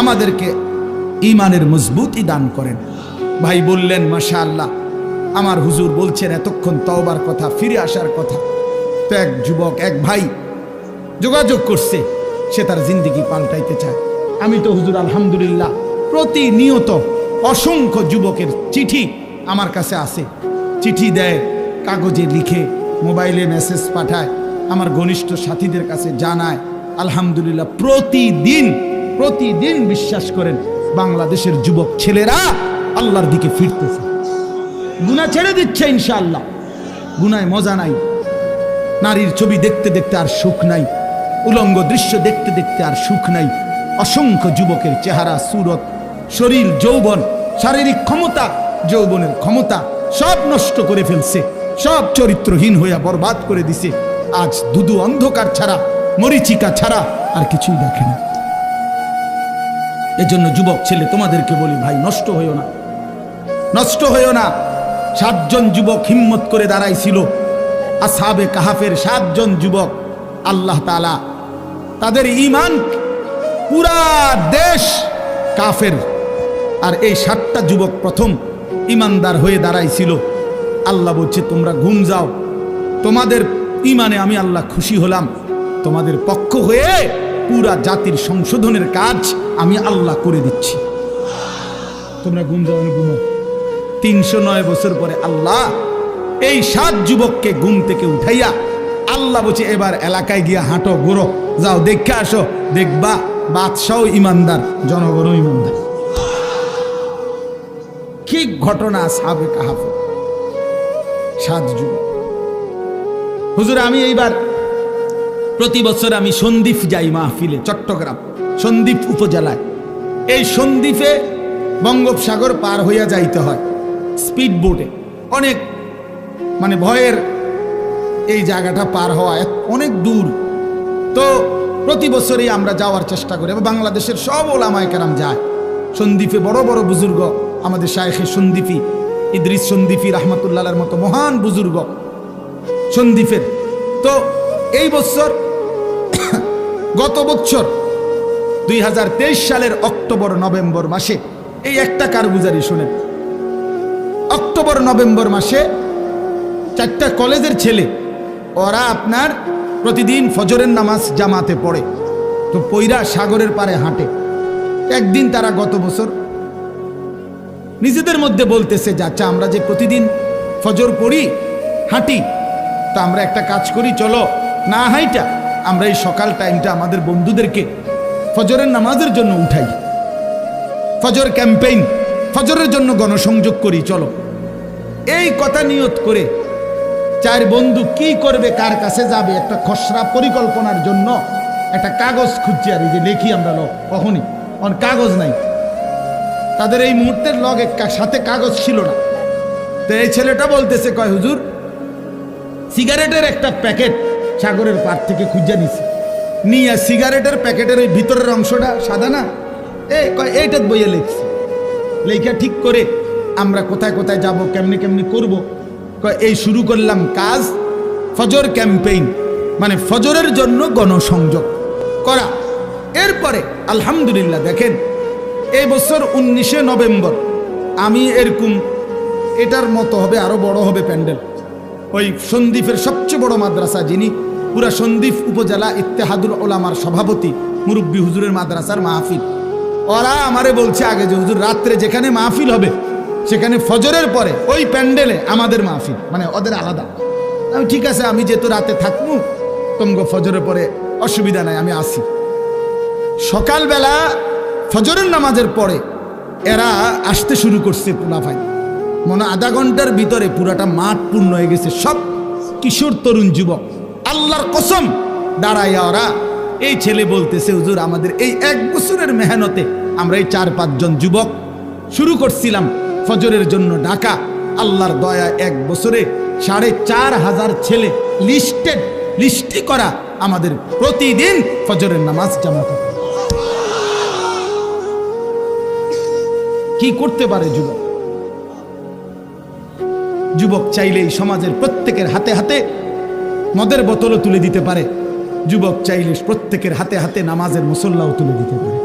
Speaker 1: আমাদেরকে ঈমানের মজবুতি দান করেন। ভাই বললেন মাশাআল্লাহ, আমার হুজুর বলছেন এতক্ষণ তওবার কথা, ফিরে আসার কথা। তো এক যুবক, এক ভাই যোগাযোগ করছে, সে তার জিন্দেগি পাল্টাইতে চায়। আমি তো হুজুর আলহামদুলিল্লাহ প্রতিনিয়ত অসংখ্য যুবকের চিঠি আমার কাছে আসে, চিঠি দেয়, কাগজে লিখে, মোবাইলে মেসেজ পাঠায়, আমার ঘনিষ্ঠ সাথীদের কাছে জানায়। আলহামদুলিল্লাহ প্রতিদিন বিশ্বাস করেন বাংলাদেশের যুবক ছেলেরা আল্লাহর দিকে ফিরতেছে, গুনাহ ছেড়ে দিচ্ছে ইনশাআল্লাহ। গুনায় মজা নাই, নারীর ছবি দেখতে দেখতে আর সুখ নাই, উলঙ্গ দৃশ্য দেখতে দেখতে আর সুখ নাই। অসংখ্য যুবকের চেহারা, সুরত, শরীর, যৌবন, শারীরিক ক্ষমতা, যৌবনের ক্ষমতা সব নষ্ট করে ফেলছে, সব চরিত্রহীন হইয়া বরবাদ করে দিছে। আজ ধুধু অন্ধকার ছাড়া, মরিচিকা ছাড়া আর কিছুই দেখে না। এজন্য যুবক ছেলে তোমাদেরকে বলি, ভাই নষ্ট হইও না, নষ্ট হইও না। 7 জন যুবক হিম্মত করে দাঁড়াইছিল, আসহাবে কাহাফের 7 জন যুবক। আল্লাহ তাআলা তাদের ঈমান, পুরা দেশ কাফের, আর এই 7টা যুবক প্রথম ঈমানদার হয়ে দাঁড়াইছিল। আল্লাহ বলছে তোমরা ঘুম যাও, তোমাদের ঈমানে আমি আল্লাহ খুশি হলাম, তোমাদের পক্ষ হয়ে পুরা জাতির সংশোধনের কাজ আমি আল্লাহ করে দিচ্ছি। তোমরা ঘুম যাও, ঘুমো। 309 বছর পরে আল্লাহ এই 7 যুবককে ঘুম থেকে উঠাইয়া আল্লাহ বলছে এবার এলাকায় গিয়া হাঁটো, ঘুরো, যাও, দেখে আসো, দেখবা বাদশাও ইমানদার, জনগণও ইমানদার। কি ঘটনা! আসহাবে কাহাফ 7 যুবক। হুজুর আমি এইবার প্রতি বছর আমি সন্দ্বীপ যাই মাহফিলে, চট্টগ্রাম সন্দ্বীপ উপজেলায়। এই সন্দ্বীপে বঙ্গোপসাগর পার হইয়া যাইতে হয় স্পিড বোটে, অনেক মানে ভয়ের এই জায়গাটা পার হওয়া অনেক দূর। তো প্রতি বছরই আমরা যাওয়ার চেষ্টা করি, বাংলাদেশের সব ওলামায়ে কেরাম যায় সন্দ্বীপে। বড় বড় বুজুর্গ, আমাদের শায়েখে সন্দ্বীপি ইদ্রিস সন্দ্বীপি রাহমাতুল্লাহর মতো মহান বুজুর্গ সন্দ্বীপের। তো এই বছর গত বছর 2023 সালের অক্টোবর নভেম্বর মাসে এই একটা কারগুজারি শুনেন। অক্টোবর নভেম্বর মাসে 4টা কলেজের ছেলে, ওরা আপনার প্রতিদিন ফজরের নামাজ জামাতে পড়ে, তো পইরা সাগরের পারে হাঁটে। একদিন তারা গত বছর নিজেদের মধ্যে বলতেছে যে আচ্ছা আমরা যে প্রতিদিন ফজর পড়ি, হাঁটি, তো আমরা একটা কাজ করি, চলো না হাইটা আমরা এই সকাল টাইমটা আমাদের বন্ধুদেরকে ফজরের নামাজের জন্য উঠাই, ফজর ক্যাম্পেইন, ফজরের জন্য গণসংযোগ করি, চলো। এই কথা নিয়ত করে 4 বন্ধু কি করবে, কার কাছে যাবে, একটা খসড়া পরিকল্পনার জন্য একটা কাগজ খুঁজছি। আর এই যে লিখি আমরা লোক, কখনই কাগজ নাই তাদের, এই মুহূর্তের লগে সাথে কাগজ ছিল না। তো এই ছেলেটা বলতেছে, কয় হুজুর সিগারেটের একটা প্যাকেট সাগরের পার থেকে খুঁজে নিছি, নিয়ে সিগারেটের প্যাকেটের ওই ভিতরের অংশটা সাদা না, এইটা বইয়ে লিখছি, লেখা ঠিক করে আমরা কোথায় কোথায় যাব, কেমনি কেমনি করব, এই শুরু করলাম কাজ, ফজর ক্যাম্পেইন, মানে ফজরের জন্য গণসংযোগ করা। এরপরে আলহামদুলিল্লাহ দেখেন এই বছর 19শে নভেম্বর আমি এরকম, এটার মতো হবে, আরো বড় হবে প্যান্ডেল, ওই সন্দ্বীপের সবচেয়ে বড় মাদ্রাসা, যিনি পুরা সন্দ্বীপ উপজেলা ইত্তেহাদুল উলামার সভাপতি, মুরব্বী হুজুরের মাদ্রাসার মাহফিল। ওরা আমারে বলছে আগে যে হুজুর রাত্রে যেখানে মাহফিল হবে সেখানে ফজরের পরে ওই প্যান্ডেলে আমাদের মাহফিল, মানে ওদের আলাদা। আমি ঠিক আছে, আমি যেহেতু রাতে থাকবো, তোমগো ফজরের পরে অসুবিধা নাই, আমি আসি। সকালবেলা ফজরের নামাজের পরে এরা আসতে শুরু করছে। পোলাফাই মনে আধা ঘন্টার ভিতরে পুরাটা মাঠ পূর্ণ হয়ে গেছে, সব কিশোর তরুণ যুবক। আল্লাহর কসম, দাঁড়াইয়া ওরা, এই ছেলে বলতেছে, হুজুর আমাদের এই 1 বছরের মেহনতে আমরা এই 4-5 জন যুবক শুরু করছিলাম ফজরের জন্য ডাকা। আল্লাহর দয়া 1 বছরে 4,500 ছেলে লিস্টি করা আমাদের প্রতিদিন ফজরের নামাজ জামাত। কি করতে পারে যুবক? যুবক চাইলেই সমাজের প্রত্যেকের হাতে হাতে মদের বোতলও তুলে দিতে পারে। যুবক চাইলে প্রত্যেকের হাতে হাতে নামাজের মুসল্লাও তুলে দিতে পারে।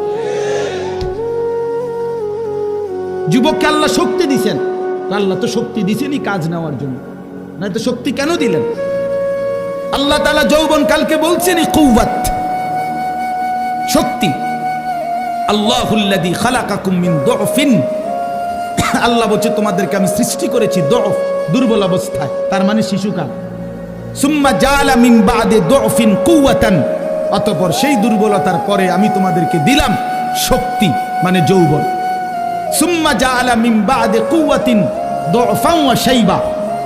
Speaker 1: যুবককে আল্লাহ শক্তি দিছেন, আল্লাহ তো শক্তি দিছেনই কাজ নেওয়ার জন্য, না তো শক্তি কেন দিলেন? আল্লাহ তাআলা যৌবন কালকে বলছেন কুওয়াত, শক্তি। আল্লাহুল্লাযী খালাকাকুম মিন দুফিন, আল্লাহ বলছে তোমাদেরকে আমি সৃষ্টি করেছি দুফ, দুর্বল অবস্থায়, তার মানে শিশুকাল। সুম্মা জাআলা মিন বাদি দুফিন কুওয়াতান, অতঃপর সেই দুর্বলতার পরে আমি তোমাদেরকে দিলাম শক্তি, মানে যৌবন। সুম্মা জাআলা মিন বাদি কুওয়াতিন দুফান ওয়া শাইবা,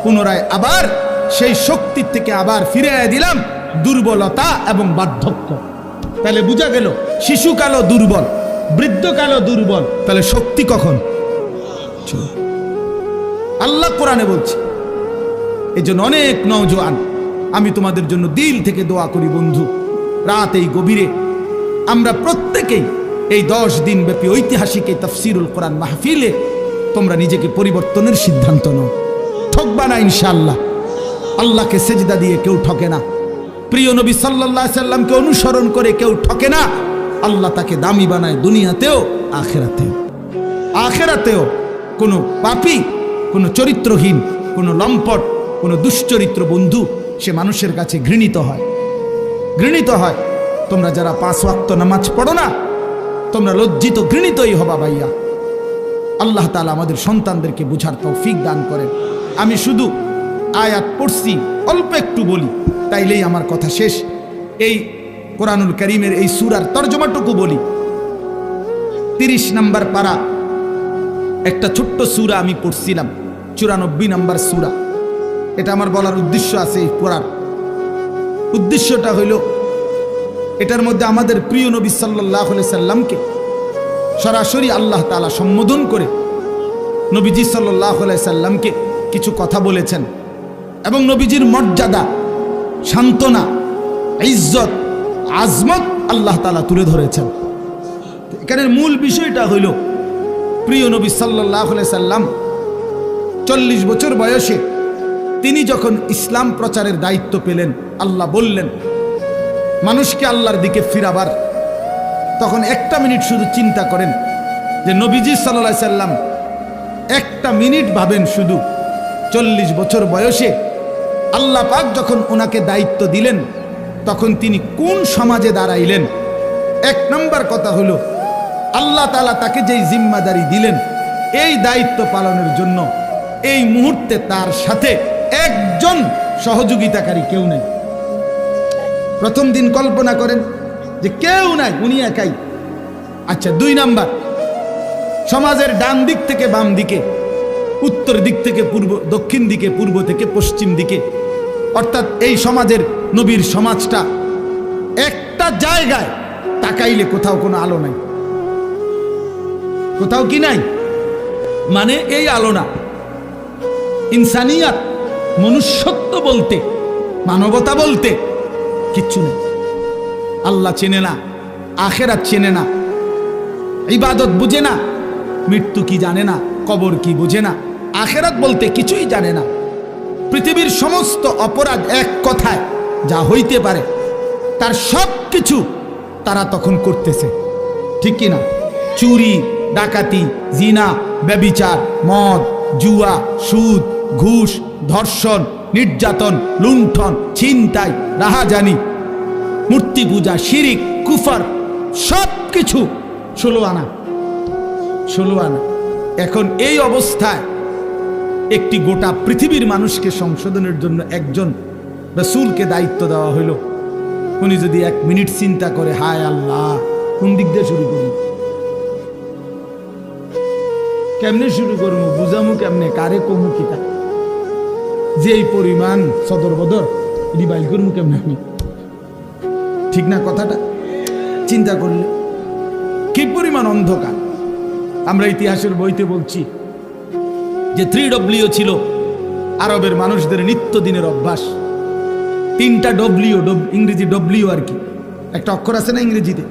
Speaker 1: পুনরায় আবার সেই শক্তির থেকে আবার ফিরিয়ে দিলাম দুর্বলতা এবং বার্ধক্য। তাহলে বোঝা গেল শিশুকালও দুর্বল, বৃদ্ধকালও দুর্বল, তাহলে শক্তি কখন? আল্লাহ কোরআনে বলছে। এই জন্য অনেক নওজোয়ান, আমি তোমাদের জন্য দিল থেকে দোয়া করি বন্ধু, রাত এই গভীরে আমরা প্রত্যেকেই এই 10 দিন ব্যাপী ঐতিহাসিক এই তাফসীরুল কোরআন মাহফিলে তোমরা নিজেকে পরিবর্তনের সিদ্ধান্ত নাও। ঠকবা না ইনশাআল্লাহ। আল্লাহকে সেজদা দিয়ে কেউ ঠকে না, প্রিয় নবী সাল্লাল্লাহু আলাইহি সাল্লামকে অনুসরণ করে কেউ ঠকে না। আল্লাহ তাকে দামি বানায় দুনিয়াতেও আখিরাতেও। আখিরাতেও কোনো পাপী, কোনো চরিত্রহীন, কোনো লম্পট, কোনো দুশ্চরিত্র বন্ধু সে মানুষের কাছে ঘৃণিত হয়, ঘৃণিত হয়। তোমরা যারা 5 ওয়াক্ত নামাজ পড়ো না, তোমরা লজ্জিত ঘৃণিতই হবা ভাইয়া। আল্লাহ তাআলা আমাদের সন্তানদেরকে বুঝার তৌফিক দান করেন। আমি শুধু আয়াত পড়ছি, অল্প একটু বলি, তাইলেই আমার কথা শেষ। এই কোরআনুল কারীমের এই সূরার তরজমাটুকু বলি। 30 নম্বর পারা একটা ছোট্ট সূরা আমি পড়ছিলাম, 94 নম্বর সূরা। এটা আমার বলার উদ্দেশ্য আছে, এই পড়ার উদ্দেশ্যটা হইল এটার মধ্যে আমাদের প্রিয় নবী সাল্লাল্লাহু আলাইহি সাল্লামকে সরাসরি আল্লাহ তাআলা সম্বোধন করে নবীজি সাল্লাল্লাহু আলাইহি সাল্লামকে কিছু কথা বলেছেন এবং নবীজির মর্যাদা, সান্ত্বনা, ইজ্জত, আজমত আল্লাহ তাআলা তুলে ধরেছেন। এখানের মূল বিষয়টা হইল প্রিয় নবী সাল্লাল্লাহু আলাইহি সাল্লাম 40 বছর বয়সে তিনি যখন ইসলাম প্রচারের দায়িত্ব পেলেন, আল্লাহ বললেন মানুষকে আল্লাহর দিকে ফিরাবার, তখন একটা মিনিট শুধু চিন্তা করেন যে নবীজি সাল্লাল্লাহু আলাইহি সাল্লাম একটা মিনিট ভাবেন, শুধু 40 বছর বয়সে আল্লাহ পাক যখন ওনাকে দায়িত্ব দিলেন তখন তিনি কোন সমাজে দাঁড়াইলেন। 1 নম্বর কথা হলো আল্লাহ তাআলা তাকে যেই জিম্মাদারি দিলেন, এই দায়িত্ব পালনের জন্য এই মুহূর্তে তার সাথে একজন সহযোগিতাকারী কেউ নেই। প্রথম দিন কল্পনা করেন যে কেউ নাই, উনি একাই। আচ্ছা, 2 নাম্বার, সমাজের ডান দিক থেকে বাম দিকে, উত্তর দিক থেকে পূর্ব, দক্ষিণ দিকে, পূর্ব থেকে পশ্চিম দিকে, অর্থাৎ এই সমাজের নবীর সমাজটা একটা জায়গায় তাকাইলে কোথাও কোনো আলো নাই, কোথাও কি নাই, মানে এই আলো না। ইনসানিয়াত, মনুষ্যত্ব বলতে, মানবতা বলতে কিচ্ছু নেই। আল্লাহ চেনে না, আখিরাত চেনে না, ইবাদত বুঝে না, মৃত্যু কি জানে না, কবর কি বুঝে না, আখিরাত বলতে কিছুই জানে না। পৃথিবীর সমস্ত অপরাধ এক কথায় যা হইতে পারে তার সব কিছু তারা তখন করতেছে, ঠিক কি না? চুরি, ডাকাতি, জিনা, ব্যভিচার, মদ, জুয়া, সুদ, ঘুষ, ধর্ষণ, নির্যাতন, লুণ্ঠন, ছিনতাই, রাহাজানি, মূর্তি পূজা, শিরিক, কুফর, সব কিছু 16 আনা। এখন এই অবস্থায় একটি গোটা পৃথিবীর মানুষকে সংশোধনের জন্য একজন রাসূলকে দায়িত্ব দেওয়া হইল, উনি যদি 1 মিনিট চিন্তা করে, হায় আল্লাহ কোন দিক দিয়ে শুরু করবো, কেমনে শুরু করবো, বুঝামু কেমনে, কারে কমু কিতা, যে এই পরিমাণ সদর বদর রিবাইল করবো কেমনে আমি, ঠিক না কথাটা? চিন্তা করলে কি পরিমাণ অন্ধকার। আমরা ইতিহাসের বইতে বলছি যে 3W ছিল আরবের মানুষদের নিত্যদিনের অভ্যাস। 3টা W, ইংরেজি W আর কি, একটা অক্ষর আছে না ইংরেজিতে,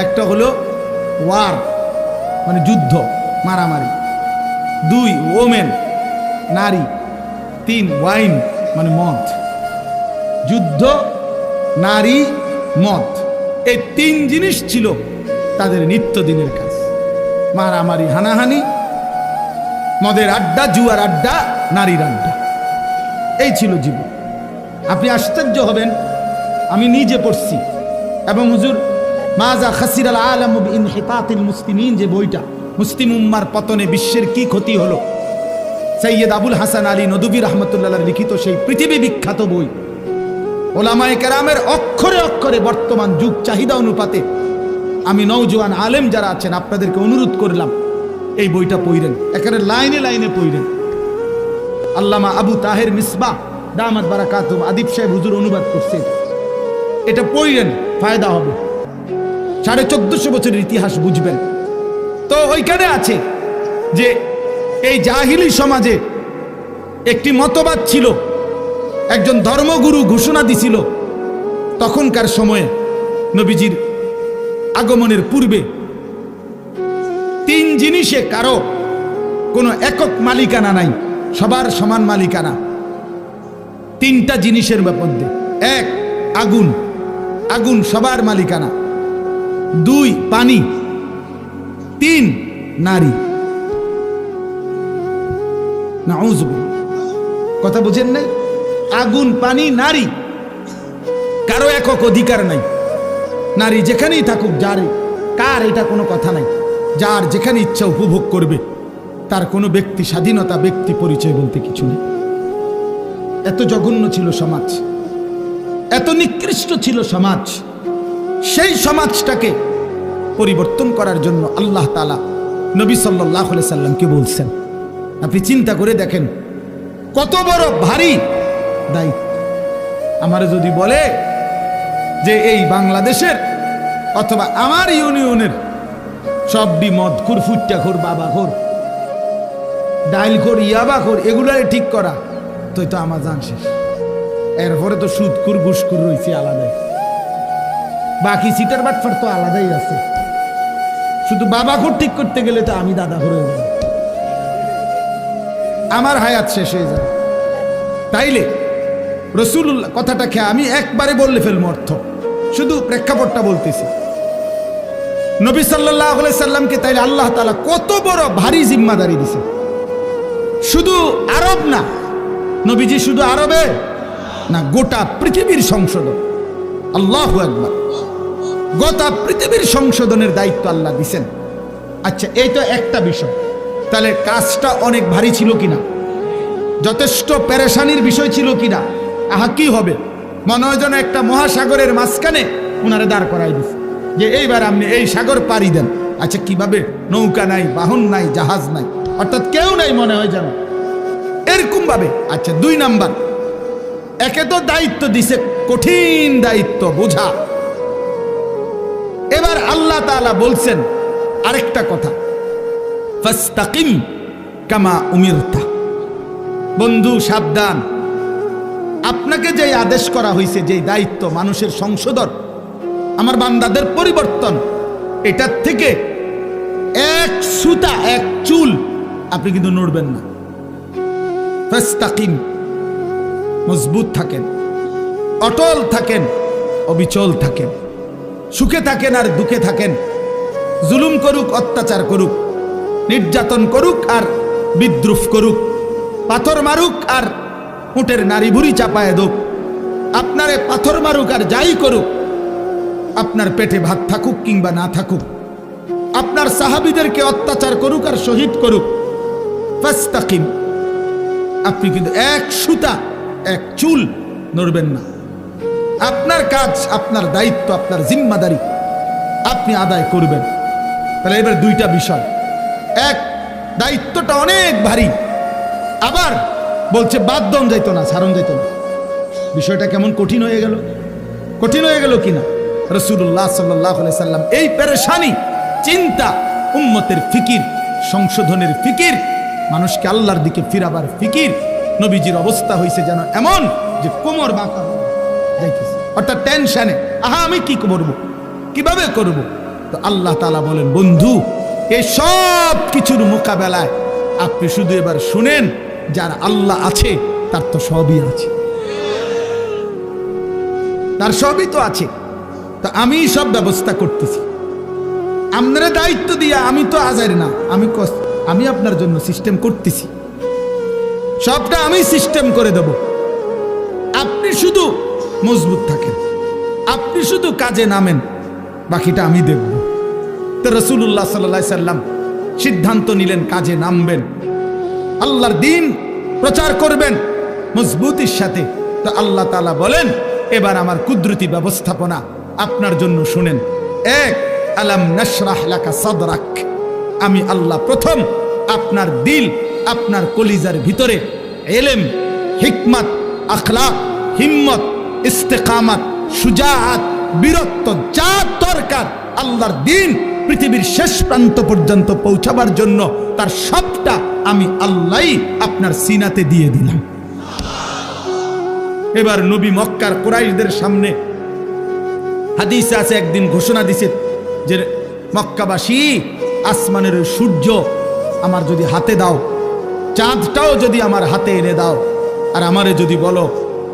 Speaker 1: একটা হলো ওয়ার মানে যুদ্ধ মারামারি, 2 ওমেন নারী, 3 ওয়াইন মানে মদ। যুদ্ধ, নারী, মদ, এই 3 জিনিস ছিল তাদের নিত্যদিনের কাজ। মারামারি, হানাহানি, মদের আড্ডা, জুয়ার আড্ডা, নারীর আড্ডা, এই ছিল জীবন। আপনি আশ্চর্য হবেন, আমি নিজে পড়ছি, এবং হুজুর মাজা খাসিরাল আলাম বিইনহিতাতিল মুসলিমিন যে বইটা, মুসলিম উম্মার পতনে বিশ্বের কি ক্ষতি হলো, সৈয়দ আবুল হাসান আলী নদভী রাহমাতুল্লাহ লিখিত সেই পৃথিবী বিখ্যাত বই, ওলামায়ে কেরামের অক্ষরে অক্ষরে বর্তমান যুগ চাহিদা অনুপাতে আমি নওজোয়ান আলেম যারা আছেন আপনাদেরকে অনুরোধ করলাম এই বইটা পড়েন, একেবারে লাইনে লাইনে পড়েন। আল্লামা আবু তাহের মিসবাহ দামাত বারাকাতুহু আদিব সাহেব হুজুর অনুবাদ করছে, এটা পড়েন, ফায়দা হবে। 1450 বছরের ইতিহাস বুঝবেন। তো ওইখানে আছে যে এই জাহিলি সমাজে একটি মতবাদ ছিল, একজন ধর্মগুরু ঘোষণা দিছিল তখনকার সময়ে নবীজির আগমনের পূর্বে 3 জিনিসে কারো কোনো একক মালিকানা নাই, সবার সমান মালিকানা। 3টা জিনিসের মধ্যে, 1 আগুন, আগুন সবার মালিকানা, 2 পানি, 3 নারী। নাউযুবিল্লাহ, কথা বুঝেন নাই? আগুন, পানি, নারী, কারো একক অধিকার নাই। নারী যেখানেই থাকুক, যার কার এটা কোনো কথা নাই, যার যেখানে ইচ্ছা উপভোগ করবে, তার কোনো ব্যক্তি স্বাধীনতা, ব্যক্তি পরিচয় বলতে কিছু নেই। এত জঘন্য ছিল সমাজ, এত নিকৃষ্ট ছিল সমাজ। সেই সমাজটাকে পরিবর্তন করার জন্য আল্লাহ তাআলা নবী সাল্লাল্লাহু আলাইহি সাল্লামকে বলছেন। আপনি চিন্তা করে দেখেন কত বড় ভারী দায়িত্ব। আমার যদি বলে যে এই বাংলাদেশের অথবা আমার ইউনিয়নের সবডি মদখোর, ফুট্টাখোর, বাবাখোর, ডাইলখোর, ইয়াবাখোর, এগুলারে ঠিক করা, তো আমার জান শেষ। এরপরে তো সুদখোর, ঘুষখোর রয়েছে আলাদাই, বাকি সিটার বাটফার তো আলাদাই আছে। শুধু বাবাখোর ঠিক করতে গেলে তো আমি দাদাখোর হয়ে যাব, আমার হায়াত শেষ হয়ে যাবে। তাইলে রাসূলুল্লাহ কথাটাকে আমি একবারে বললে ফেলবো অর্থ, শুধু প্রেক্ষাপটটা বলতেছি। নবী সাল্লাল্লাহু আলাইহি সাল্লামকে তাইলে আল্লাহ তাআলা কত বড় ভারী জিম্মাদারি দিয়েছে। শুধু আরব না, নবীজি শুধু আরবে না, গোটা পৃথিবীর সংশোধন। আল্লাহু আকবার, গোটা পৃথিবীর সংশোধনের দায়িত্ব আল্লাহ দিয়েছেন। আচ্ছা, এই তো একটা বিষয়, তাহলে কাজটা অনেক ভারী ছিল কিনা, যথেষ্ট পেরেশানির বিষয় ছিল কিনা? আহা, কি হবে, মনে হয় যেন একটা মহাসাগরের মাঝখানে ওনারে দাঁড় করাই দিছে যে এইবার আপনি এই সাগর পাড়ি দেন। আচ্ছা, কিভাবে? নৌকা নাই, বাহন নাই, জাহাজ নাই, অর্থাৎ কেউ নাই, মনে হয় যেন এরকম ভাবে। আচ্ছা, 2 নাম্বার, একে তো দায়িত্ব দিছে, কঠিন দায়িত্ব বোঝা। এবার আল্লাহ তাআলা বলছেন আরেকটা কথা, ফাস্তাকিম কামা উমিরতা। বন্ধু সাবধান, আপনাকে যে আদেশ করা হয়েছে, যে দায়িত্ব মানুষের সংশোধন, আমার বান্দাদের পরিবর্তন, এটার থেকে এক সুতা, এক চুল আপনি কিন্তু নড়বেন না। ফাস্তাকিম, মজবুত থাকেন, অটল থাকেন, অবিচল থাকেন, সুখে থাকেন আর দুঃখে থাকেন, জুলুম করুক, অত্যাচার করুক, নির্যাতন করুক আর বিদ্রুপ করুক, পাথর মারুক আর উটের নারী ভুড়ি চাপায় দোক, আপনারে পাথর মারুক আর যাই করুক, আপনার পেটে ভাত থাকুক কিংবা না থাকুক, আপনার সাহাবীদেরকে অত্যাচার করুক আর শহীদ করুক, ফাস্তাকিম, আপনি কিন্তু এক সুতা, এক চুল নড়বেন না। আপনার কাজ, আপনার দায়িত্ব, আপনার জিম্মাদারি আপনি আদায় করবেন। তাহলে এবার দুইটা বিষয়, এক, দায়িত্বটা অনেক ভারী, আবার বলছে বাদ দন যাইতো না, ছাড়ন যাইতো না। বিষয়টা কেমন কঠিন হয়ে গেল, কঠিন হয়ে গেল কিনা? রাসূলুল্লাহ সাল্লাল্লাহু আলাইহি সাল্লাম এই পেরেশানি, চিন্তা, উম্মতের ফিকির, সংশোধনের ফিকির, মানুষকে আল্লাহর দিকে ফিরাবার ফিকির, নবীজির অবস্থা হয়েছে যেন এমন যে কোমর বাঁকা যাইতেছে, অর্থাৎ টেনশনে, আহা আমি কি করব, কিভাবে করব? তো আল্লাহ তাআলা বলেন, বন্ধু এই সব কিছুর মোকাবেলায় আপনি শুধু এবার শুনেন, যার আল্লাহ আছে তার তো সবই আছে, তার সবই তো আছে। তো আমি সব ব্যবস্থা করতেছি, আপনারা দায়িত্ব দিয়া, আমি তো আজার না, আমি আপনার জন্য সিস্টেম করতেছি, সবটা আমি সিস্টেম করে দেব। আপনি শুধু মজবুত থাকেন, আপনি শুধু কাজে নামেন, বাকিটা আমি দেখব। তো রাসূলুল্লাহ সাল্লাল্লাহু আলাইহি সাল্লাম সিদ্ধান্ত নিলেন কাজে নামবেন, আল্লাহর দ্বীন প্রচার করবেন মজবুতির সাথে। তো আল্লাহ তাআলা বলেন, এবার আমার কুদরতি ব্যবস্থাপনা আপনার জন্য শুনেন। এক, আলাম নাশরাহ লাকা সাদরাক, আমি আল্লাহ প্রথম আপনার দিল, আপনার কলিজার ভিতরে ইলম, হিকমত, আখলাক, হিম্মত, ইস্তেকামত, শুজাআত, বীরত্ব, যা দরকার আল্লাহর দ্বীন পৃথিবীর শেষ প্রান্ত পর্যন্ত পৌঁছাবার জন্য, তার সবটা আমি আল্লাহই আপনার সিনাতে দিয়ে দিলাম। এবার নবী মক্কার কুরাইশদের সামনে, হাদিসে আছে, একদিন ঘোষণা দিছে যে মক্কাবাসী, আসমানের সূর্য আমার যদি হাতে দাও, চাঁদটাও যদি আমার হাতে এনে দাও, আর আমারে যদি বলো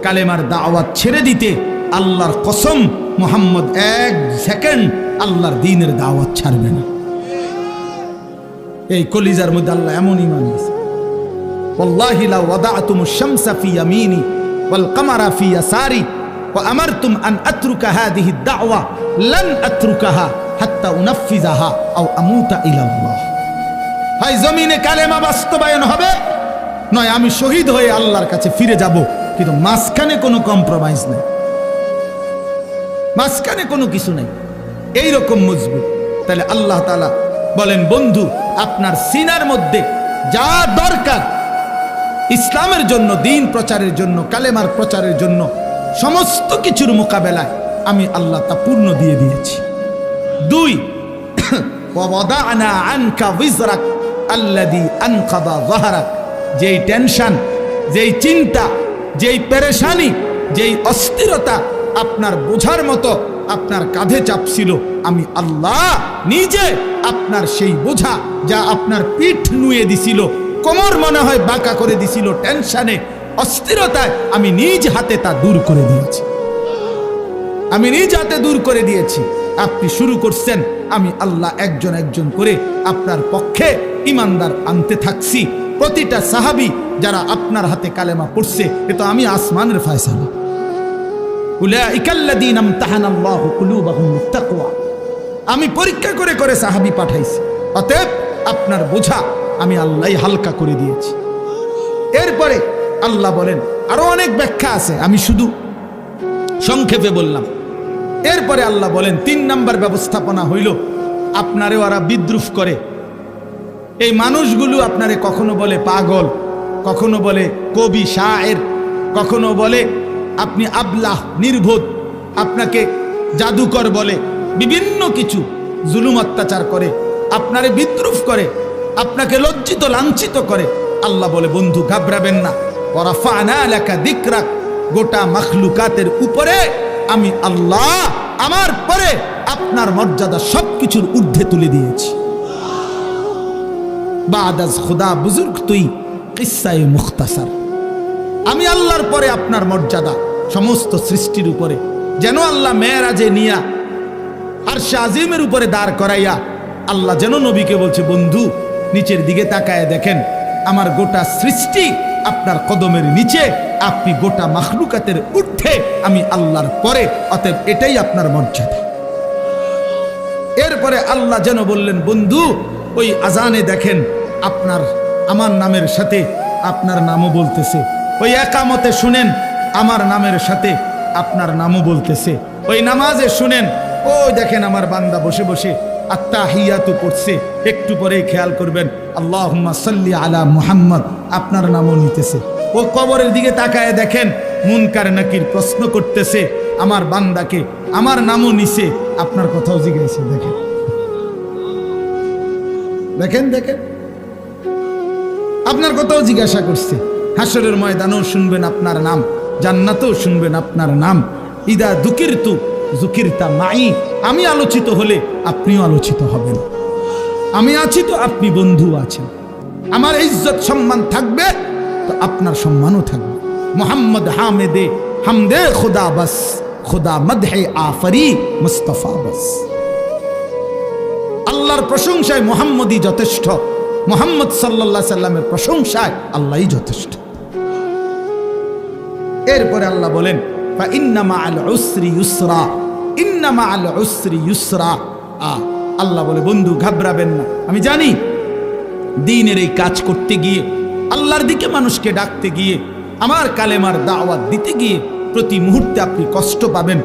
Speaker 1: কালেমার দাওয়াত ছেড়ে দিতে, আল্লাহর কসম মুহাম্মদ এক সেকেন্ড আল্লাহর দ্বীনের দাওয়াত ছাড়বে না। এই কলিজার মধ্যে আল্লাহ এমন ঈমান দিয়েছে, ওয়াল্লাহি লা ওয়াদাতুমুশ শামসা ফি ইয়ামিনি ওয়াল কামারা ফি ইয়াসারি ওয়া আমারতুম আন আতরুকা হাযিহি দাওয়া লান আতরুকাহা হাত্তা উনাফিজাহা আও আমুতা ইলাল্লাহ। হয় জমিনে কালেমা বাস্তবায়ন হবে, নয় আমি শহীদ হয়ে আল্লাহর কাছে ফিরে যাব, কিন্তু মাঝখানে কোনো কম্প্রোমাইজ নেই, মাঝখানে কোনো কিছু নেই, এইরকম মজবুত। তাহলে আল্লাহ তাআলা বলেন, বন্ধু আপনার সিনার মধ্যে যা দরকার ইসলামের জন্য, দ্বীন প্রচারের জন্য, কালেমার প্রচারের জন্য, সমস্ত কিছুর মোকাবেলায় আমি আল্লাহ তা পূর্ণ দিয়ে দিয়েছি। দুই, ওয়াদানা আনকা বিজরাক আল্লাযী আনকাযা যাহরাক, যেই টেনশন, যেই চিন্তা, যেই পেরেশানি, যেই অস্থিরতা আপনার বোঝার মতো আপনার কাঁধে চাপছিল, আমি আল্লাহ নিজে আপনার সেই বোঝা, যা আপনার পিঠ নুয়ে দিছিল, কোমর মনে হয় বাঁকা করে দিছিল টেনশনে, অস্থিরতায়, আমি নিজ হাতে তা দূর করে দিয়েছি, আমি নিজ হাতে দূর করে দিয়েছি। আপনি শুরু করছেন, আমি আল্লাহ একজন একজন করে আপনার পক্ষে ইমানদার আনতে থাকছি। প্রতিটা সাহাবী যারা আপনার হাতে কালেমা পড়ছে, এ তো আমি আসমানের ফয়সালা। উলাইকাল্লাযীনা ইমতাহানাল্লাহু কুলুবাহুম লিত্তাকওয়া, আমি পরীক্ষা করে করে সাহাবী পাঠাইছি, অতএব আপনার বোঝা আমি আল্লাহই হালকা করে দিয়েছি। এরপরে আল্লাহ বলেন, আরো অনেক ব্যাখ্যা আছে, আমি শুধু সংক্ষেপে বললাম। এরপরে আল্লাহ বলেন, 3 নাম্বার ব্যবস্থাপনা হইল, আপনারে ওরা বিদ্রুপ করে, এই মানুষগুলো আপনারে কখনো বলে পাগল, কখনো বলে কবি শায়ের, কখনো বলে আপনি আবলাহ, নির্বোধ, আপনাকে জাদুকর বলে, বিভিন্ন কিছু জুলুম অত্যাচার করে, আপনারে বিদ্রুপ করে, আপনাকে লজ্জিত লাঞ্ছিত করে। আল্লাহ বলে, বন্ধু ঘাবড়াবেন না, ওয়ারাফা'না লাকা যিকরাক, গোটা মাখলুকাতের উপরে আমি আল্লাহ আমার পরে আপনার মর্যাদা সবকিছুর ঊর্ধ্বে তুলে দিয়েছি। বাদাজ খুদা বুজুর্গ তুই কিসসায়ে মুখতাসার, আমি আল্লাহর পরে আপনার মর্যাদা সমস্ত সৃষ্টির উপরে। যেন আল্লাহ মেরাজে নিয়া আরশে আজিমের উপরে দাঁড় করাইয়া আল্লাহ যেন নবীকে বলছে, বন্ধু নিচের দিকে তাকায় দেখেন, আমার গোটা সৃষ্টি আপনার কদমের নিচে, আপনি গোটা মাখলুকাতের ঊর্ধ্বে, আমি আল্লাহর পরে, অতএব এটাই আপনার মর্যাদা। এরপরে আল্লাহ যেন বললেন, বন্ধু ওই আজানে দেখেন আমার নামের সাথে আপনার নামও বলতেছে, ওই একামতে শুনেন আমার নামের সাথে আপনার নামও বলতেছে। ওই নামাজে শুনেন, ওই দেখেন আমার বান্দা বসে বসে আত্তাহিয়াতু পড়ছে, একটু পরে খেয়াল করবেন আল্লাহুম্মা সাল্লি আলা মুহাম্মদ, আপনার নামও নিতেছে। ও কবরের দিকে তাকায় দেখেন, মুনকার নাকির প্রশ্ন করতেছে আমার বান্দাকে, আমার নামও নিছে, আপনার কথাও জিজ্ঞাসা। দেখেন দেখেন দেখেন, আপনার কথাও জিজ্ঞাসা করছে। হাসরের ময়দানেও শুনবেন আপনার নাম, জান্নাতেও শুনবেন আপনার নাম। ইদা যুকিরতু যুকিরতা মাই, আমি আলোচিত হলে আপনিও আলোচিত হবেন। আমি আছি তো আপনি বন্ধু আছেন। আমার ইজ্জত সম্মান থাকবে তো আপনার সম্মানও থাকবে। মোহাম্মদ হামেদে হামদে খুদা বাস, খুদা মদহে আফরি মুস্তাফা বাস। আল্লাহর প্রশংসায় মোহাম্মদই যথেষ্ট, মোহাম্মদ সাল্লাল্লাহু আলাইহি সাল্লামের প্রশংসায় আল্লাহই যথেষ্ট। এরপরে আল্লাহ বলেন ফা ইন্না মাআল উসরি ইউসরা, ইন্না মাআল উসরি ইউসরা। আল্লাহ বলে বন্ধু ঘাবড়াবেন না। আমি জানি দ্বীনের এই কাজ করতে গিয়ে, আল্লাহর দিকে মানুষকে ডাকতে গিয়ে, আমার কালেমার দাওয়াত দিতে গিয়ে প্রতি মুহূর্তে আপনি কষ্ট পাবেন,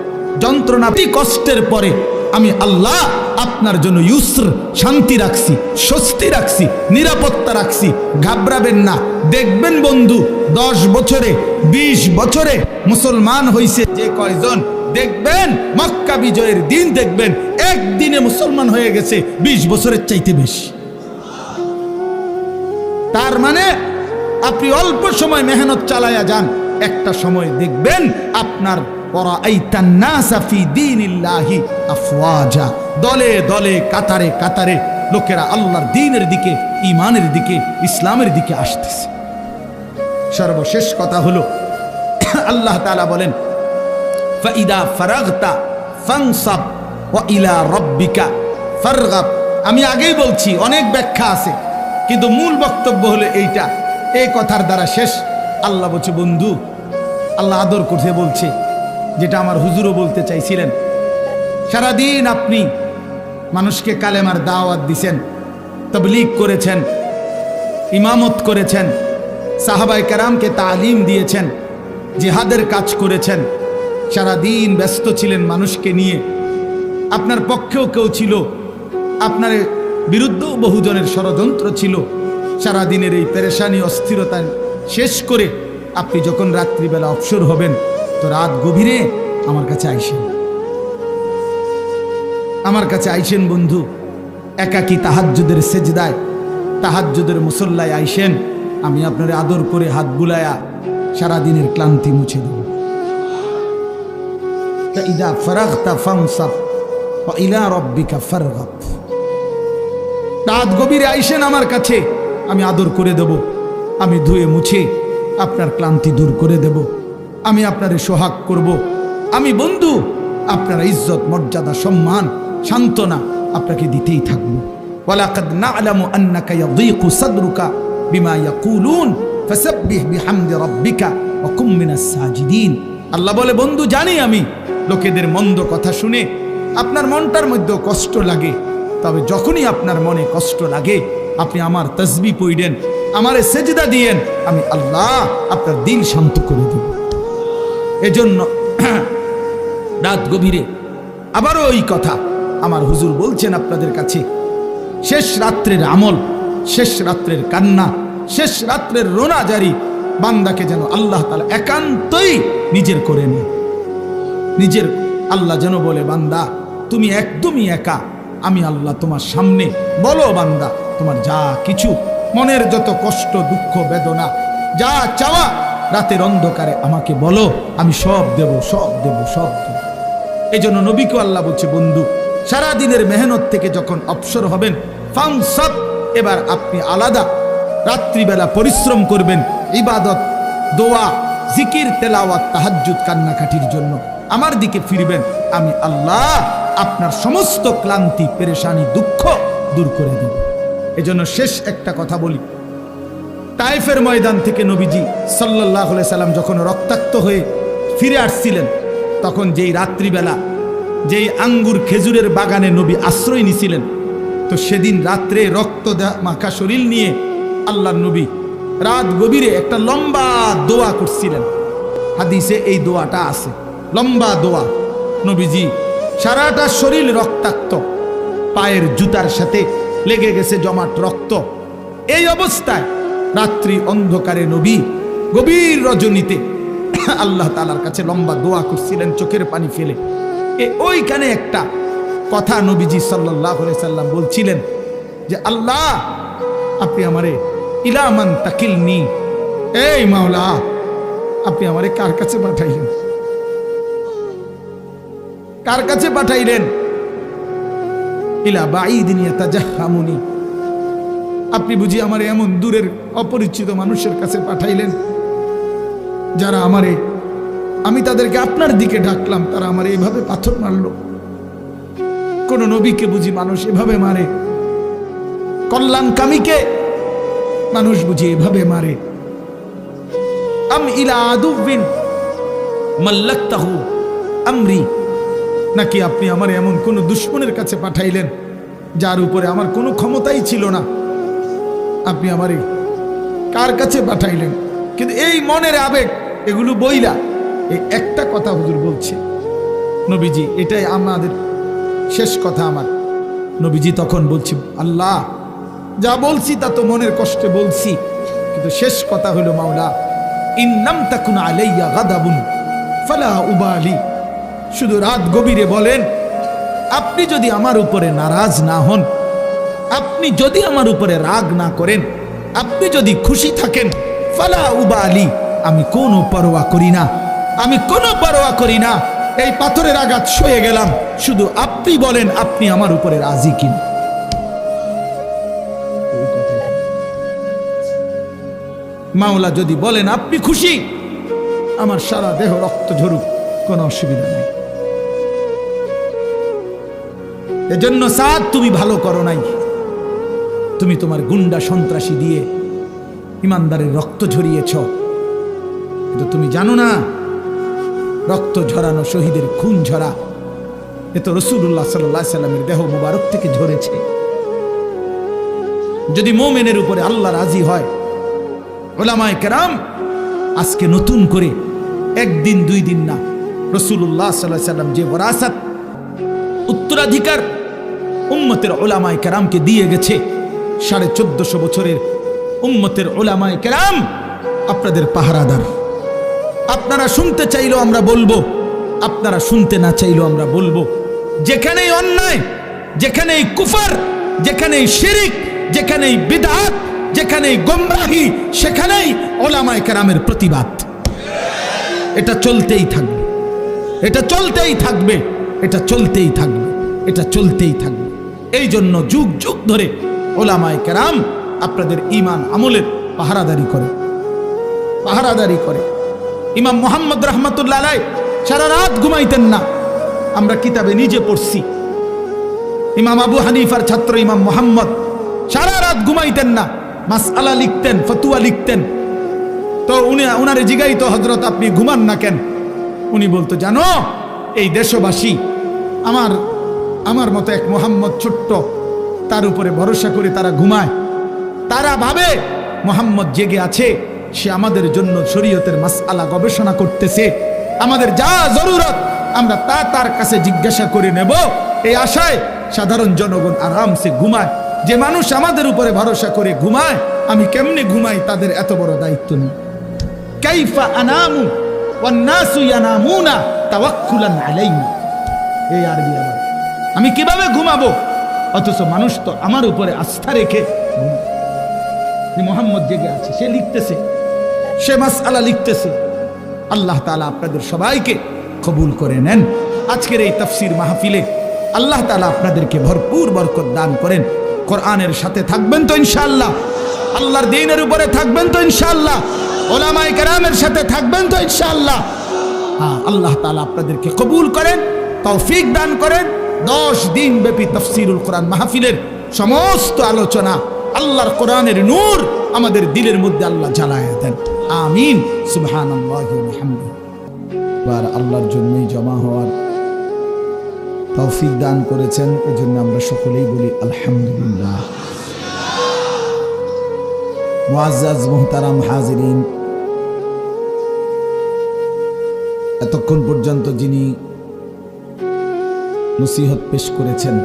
Speaker 1: যন্ত্রণা। কষ্টের পরে আমি আল্লাহ আপনার জন্য ইউসর, শান্তি রাখছি, স্বস্তি রাখছি, নিরাপত্তা রাখছি। ঘাবড়াবেন না। দেখবেন বন্ধু 10 বছরে 20 বছরে মুসলমান হইছে যে কয়জন, দেখবেন মক্কা বিজয়ের দিন দেখবেন একদিনে মুসলমান হয়ে গেছে 20 বছরের চাইতে বেশি। তার মানে আপনি অল্প সময় মেহনত চালায়া যান, একটা সময় দেখবেন আপনার পরাআইতান নাসা ফি দীনিল্লাহি আফওয়াজা, দলে দলে কাতারে কাতারে লোকেরা আল্লাহর দ্বীনের দিকে, ঈমানের দিকে, ইসলামের দিকে আসতেছে। সর্বশেষ কথা হলো আল্লাহ তাআলা বলেন ফাইদা ফারাগতা ফানসাব ওয়া ইলা রাব্বিকা ফারগাব। আমি আগেই বলছি, অনেক ব্যাখ্যা আছে, কিন্তু মূল বক্তব্য হলো এইটা। এই কথার দ্বারা শেষ। আল্লাহ বলছে বন্ধু, আল্লাহ আদর করতে বলছে, যেটা আমার হুজুরও বলতে চাইছিলেন। সারাদিন আপনি মানুষকে কালেমার দাওয়াত দিছেন, তাবলীগ করেছেন, ইমামত করেছেন, সাহাবায়ে কেরামকে তালিম দিয়েছেন, জিহাদের কাজ করেছেন, সারাদিন ব্যস্ত ছিলেন মানুষকে নিয়ে। আপনার পক্ষেও কেউ ছিল, আপনার বিরুদ্ধেও বহুজনের ষড়যন্ত্র ছিল। সারাদিনের এই পেরেশানি অস্থিরতা শেষ করে আপনি যখন রাত্রিবেলা অবসর হবেন, তো রাত গভীরে আমার কাছে আইসেন, আমার কাছে আইসেন বন্ধু। একাকী তাহাজ্জুদের সেজদায়, তাহাজ্জুদের মুসল্লায় আইসেন। আমি আপনার আদর করে হাত বুলায়া সারাদিনের ক্লান্তি মুছে দেব। ইদা ফারাগতা ফানসাব ওয়া ইলা রাব্বিকা ফারগাব। রাত গভীরে আইসেন আমার কাছে, আমি আদর করে দেব, আমি ধুয়ে মুছে আপনার ক্লান্তি দূর করে দেব, আমি আপনারে সোহাগ করব। আমি বন্ধু আপনার ইজ্জত, মর্যাদা, সম্মান, সান্ত্বনা আপনাকে দিতেই থাকব। ওয়ালাকাদ না'লামু আন্নাকা ইয়াযীকু সাদরুকা বিমা ইয়াকুলুন ফাসাব্বিহ বিহামদি রাব্বিকা ওয়া কুম মিনাস সাজিদিন। আল্লাহ বলে বন্ধু জানি আমি লোকেদের মন্দ কথা শুনে আপনার মনটার মধ্যে কষ্ট লাগে, তবে যখনই আপনার মনে কষ্ট লাগে আপনি আমার তাসবিহ পড়েন, আমারে সেজদা দিয়েন, আমি আল্লাহ আপনার দিল শান্ত করে দেব। এজন্য রাত গভীরে আবারও ওই কথা আমার হুজুর বলছেন আপনাদের কাছে, শেষ রাত্রের আমল, শেষ রাত্রের কান্না, শেষ রাত্রের রোনাজারি বান্দাকে যেন আল্লাহ তাআলা একান্তই নিজের করে নেয়। নিজের আল্লাহ যেন বলে বান্দা তুমি একদমই একা, আমি আল্লাহ তোমার সামনে। বলো বান্দা তোমার যা কিছু মনের যত কষ্ট, দুঃখ, বেদনা, যা চাওয়া রাতের অন্ধকারে আমাকে বলো, আমি সব দেব, সব দেব, সব দেব। এই জন্য নবীকে আল্লাহ বলছে বন্ধু সারাদিনের মেহনত থেকে যখন অবসর হবেন ফানসাব, এবার আপনি আলাদা রাত্রিবেলা পরিশ্রম করবেন ইবাদত, দোয়া, জিকির, তেলাওয়াত, তাহাজ্জুদ, কান্নাকাটির জন্য আমার দিকে ফিরবেন। আমি আল্লাহ আপনার সমস্ত ক্লান্তি, পেরেশানি, দুঃখ দূর করে দেব। এজন্য শেষ একটা কথা বলি, তায়েফের ময়দান থেকে নবীজি সাল্লাল্লাহু আলাইহি সাল্লাম যখন রক্তাক্ত হয়ে ফিরে আসছিলেন, তখন যেই রাত্রিবেলা যেই আঙ্গুর খেজুরের বাগানে নবী আশ্রয় নিছিলেন, তো সেদিন রাত্রে রক্ত মাখা শরীর নিয়ে আল্লাহর নবী রাত গভীরে একটা লম্বা দোয়া করছিলেন। হাদিসে এই দোয়াটা আছে, লম্বা দোয়া। নবীজি সারাটা শরীর রক্তাক্ত, পায়ের জুতার সাথে লেগে গেছে জমাট রক্ত। এই অবস্থায় রাত্রি অন্ধকারে নবী গভীর রজনীতে আল্লাহ তাআলার কাছে লম্বা দোয়া করছিলেন চোখের পানি ফেলে। ওইখানে একটা কথা নবীজি সাল্লাল্লাহু আলাইহি সাল্লাম বলছিলেন যে আল্লাহ, আপনি আমারে ইলা মান তাকিলনি, এই মাওলা আপনি আমারে কার কাছে পাঠাইলেন? কার কাছে পাঠাইলেন? ইলা বাঈদিন ইয়াতাজাহামুনি, আপনি বুঝি আমারে এমন দূরের অপরিচিত মানুষের কাছে পাঠাইলেন যারা আমারে, আমি তাদেরকে আপনার দিকে ডাকলাম, তারা আমারে এভাবে পাথর মারলো। কোন নবীকে বুঝি মানুষ এভাবে মারে? কল্যাণকামীকে মানুষ বুঝি এভাবে মারে? আম ইলা আদুবিন মাল্লাকতাহু আমরি, নাকি আপনি আমার এমন কোন দুশমনের কাছে পাঠাইলেন যার উপরে আমার কোনো ক্ষমতাই ছিল না? আপনি আমারে কার কাছে পাঠাইলেন? কিন্তু এই মনের আবেগ এগুলো বইলা এই একটা কথা হুজুর বলছে নবীজি, এটাই আমাদের শেষ কথা আমার। নবীজি তখন বলছি, আল্লাহ যা বলছি তা তো মনের কষ্টে বলছি, কিন্তু শেষ কথা হলো মাওলা ইন্নাম তাকুন আলাইয়া গাদাবুন ফালা উবালি, শুধু রাত গভীরে বলেন আপনি যদি আমার উপরে নারাজ না হন, আপনি যদি আমার উপরে রাগ না করেন, আপনি যদি খুশি থাকেন, ফালা উবালি, আমি কোনো পরোয়া করি না, আমি কোনো পরোয়া করি না। এই পাথরের আঘাত সয়ে গেলাম, শুধু আপনি বলেন আপনি আমার উপরে রাজি কিনা। মাওলা যদি বলেন আপনি খুশি, আমার সারা দেহ রক্ত ঝরুক, কোনো অসুবিধা নাই। এজন্য সাদ তুমি ভালো করো নাই, তুমি তোমার গুন্ডা সন্ত্রাসী দিয়ে ইমানদারের রক্ত ঝরিয়েছ, কিন্তু তুমি জানো না রক্ত ঝরানো শহীদের খুন ঝরা এ তো রাসূলুল্লাহ সাল্লাল্লাহু আলাইহি সাল্লামের দেহ মুবারক থেকে ঝরেছে। যদি মুমিনের উপরে আল্লাহ রাজি হয়, উলামায়ে কেরাম আজকে নতুন করে একদিন দুই দিন না, রাসূলুল্লাহ সাল্লাল্লাহু আলাইহি সাল্লাম যে ওরাসাত উত্তরাধিকার উম্মতের উলামায়ে কেরামকে দিয়ে গেছে, 1450 বছরের উম্মতের উলামায়ে কেরাম আপনাদের পাহারাদার। আপনারা শুনতে চাইলেও আমরা বলবো, আপনারা শুনতে না চাইলেও আমরা বলবো। যেখানেই অন্যায়, যেখানেই কুফর, যেখানেই শিরিক, যেখানেই বিদআত, যেখানেই গোমরাহি, সেখানেই উলামায়ে কেরামের প্রতিবাদ। এটা চলতেই থাকবে, এটা চলতেই থাকবে, এটা চলতেই থাকবে, এটা চলতেই থাকবে। এই জন্য যুগ যুগ ধরে উলামায়ে কেরাম আপনাদের ঈমান আমলের পাহারাদারি করে, পাহারাদারি করে। ইমাম মুহাম্মদ রাহমাতুল্লাহ আলাইহি সারা রাত ঘুমাইতেন না, আমরা কিতাবে নিজে পড়ছি। ইমাম আবু হানিফার ছাত্র ইমাম মুহাম্মদ সারা রাত ঘুমাইতেন না, মাসআলা লিখতেন, ফতোয়া লিখতেন। তো উনারে জিগাইতো, হযরত আপনি ঘুমান না কেন? উনি বলতো, জানো এই দেশবাসী আমার মতো এক মুহাম্মদ ছোট্ট, তার উপরে ভরসা করে তারা ঘুমায়। তারা ভাবে মুহাম্মদ জেগে আছে, সে আমাদের জন্য শরীয়তের মাসআলা গবেষণা করতেছে, আমাদের যা জরুরত আমরা তা তার কাছে জিজ্ঞাসা করে নেব। এই আশায় সাধারণ জনগণ আরামসে ঘুমায়। যে মানুষ আমাদের উপরে ভরসা করে ঘুমায়, আমি কেমনে ঘুমাই তাদের এত বড় দায়িত্ব নেই। কাইফা আনামু ওয়ান নাসু ইয়ানামুনা তাওয়াক্কুলান আলাইনা, এই আরবি আমার। আমি কিভাবে ঘুমাবো অথচ মানুষ তো আমার উপরে আস্থা রেখে ঘুমায়। মুহাম্মদ জেগে আছে, সে লিখতেছে, সে মাসআলা লিখতেছে। আল্লাহ তাআলা আপনাদের সবাইকে কবুল করে নেন। আজকের এই তাফসীর মাহফিলে আল্লাহ তাআলা আপনাদেরকে ভরপুর বরকত দান করেন। কোরআনের সাথে থাকবেন তো ইনশাআল্লাহ, আল্লাহর দ্বীনের উপরে থাকবেন তো ইনশাআল্লাহ, উলামায়ে কেরামের সাথে থাকবেন তো ইনশাআল্লাহ। হ্যাঁ, আল্লাহ তাআলা আপনাদেরকে কবুল করেন, তৌফিক দান করেন। 10 দিন ব্যাপী তাফসীরুল কোরআন মাহফিলের সমস্ত আলোচনা আল্লাহর কোরআনের নূর আমাদের দিলের মধ্যে আল্লাহ জ্বালায়া দেন। আমিন। সুবহানাল্লাহি ওয়া বিহামদিহি। আর আল্লাহর জন্যই জমা হওয়ার তৌফিক দান করেছেন, এজন্য আমরা সকলেই বলি আলহামদুলিল্লাহ। মুআজ্জাজ মুহতারাম হাজিরিন, এতক্ষণ পর্যন্ত যিনি নসিহত পেশ করেছেন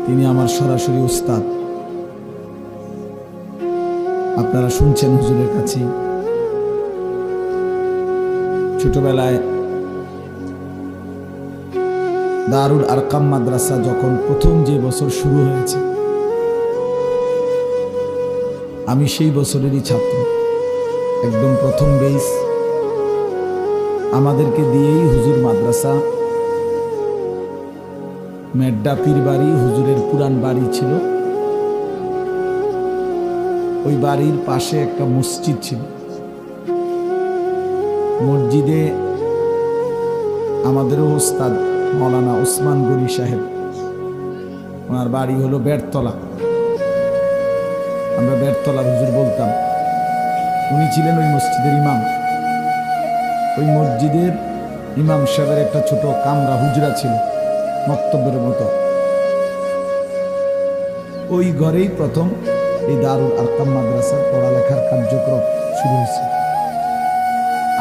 Speaker 1: তিনি আমার সরাসরি উস্তাদ। আপনারা শুনছেন হুজুরের কাছে। ছোটবেলায় দারুল আরকাম মাদ্রাসা যখন প্রথম যে বছর শুরু হয়েছে, আমি সেই বছরেরই ছাত্র, একদম প্রথম বেস। আমাদেরকে দিয়েই হুজুর মাদ্রাসা, মেড্ডা পীর বাড়ি হুজুরের পুরান বাড়ি ছিল, ওই বাড়ির পাশে একটা মসজিদ ছিল। মসজিদে আমাদেরও ওস্তাদ মৌলানা ওসমান গনি সাহেব, ওনার বাড়ি হলো বেড়তলা, আমরা বেড়তলা হুজুর বলতাম। উনি ছিলেন ওই মসজিদের ইমাম। ওই মসজিদের ইমাম সাহেবের একটা ছোট কামরা হুজরা ছিল, মক্তবের মতো। ওই ঘরেই প্রথম এই দারুল আরকাম মাদ্রাসার পড়ালেখার কার্যক্রম শুরু হয়েছে।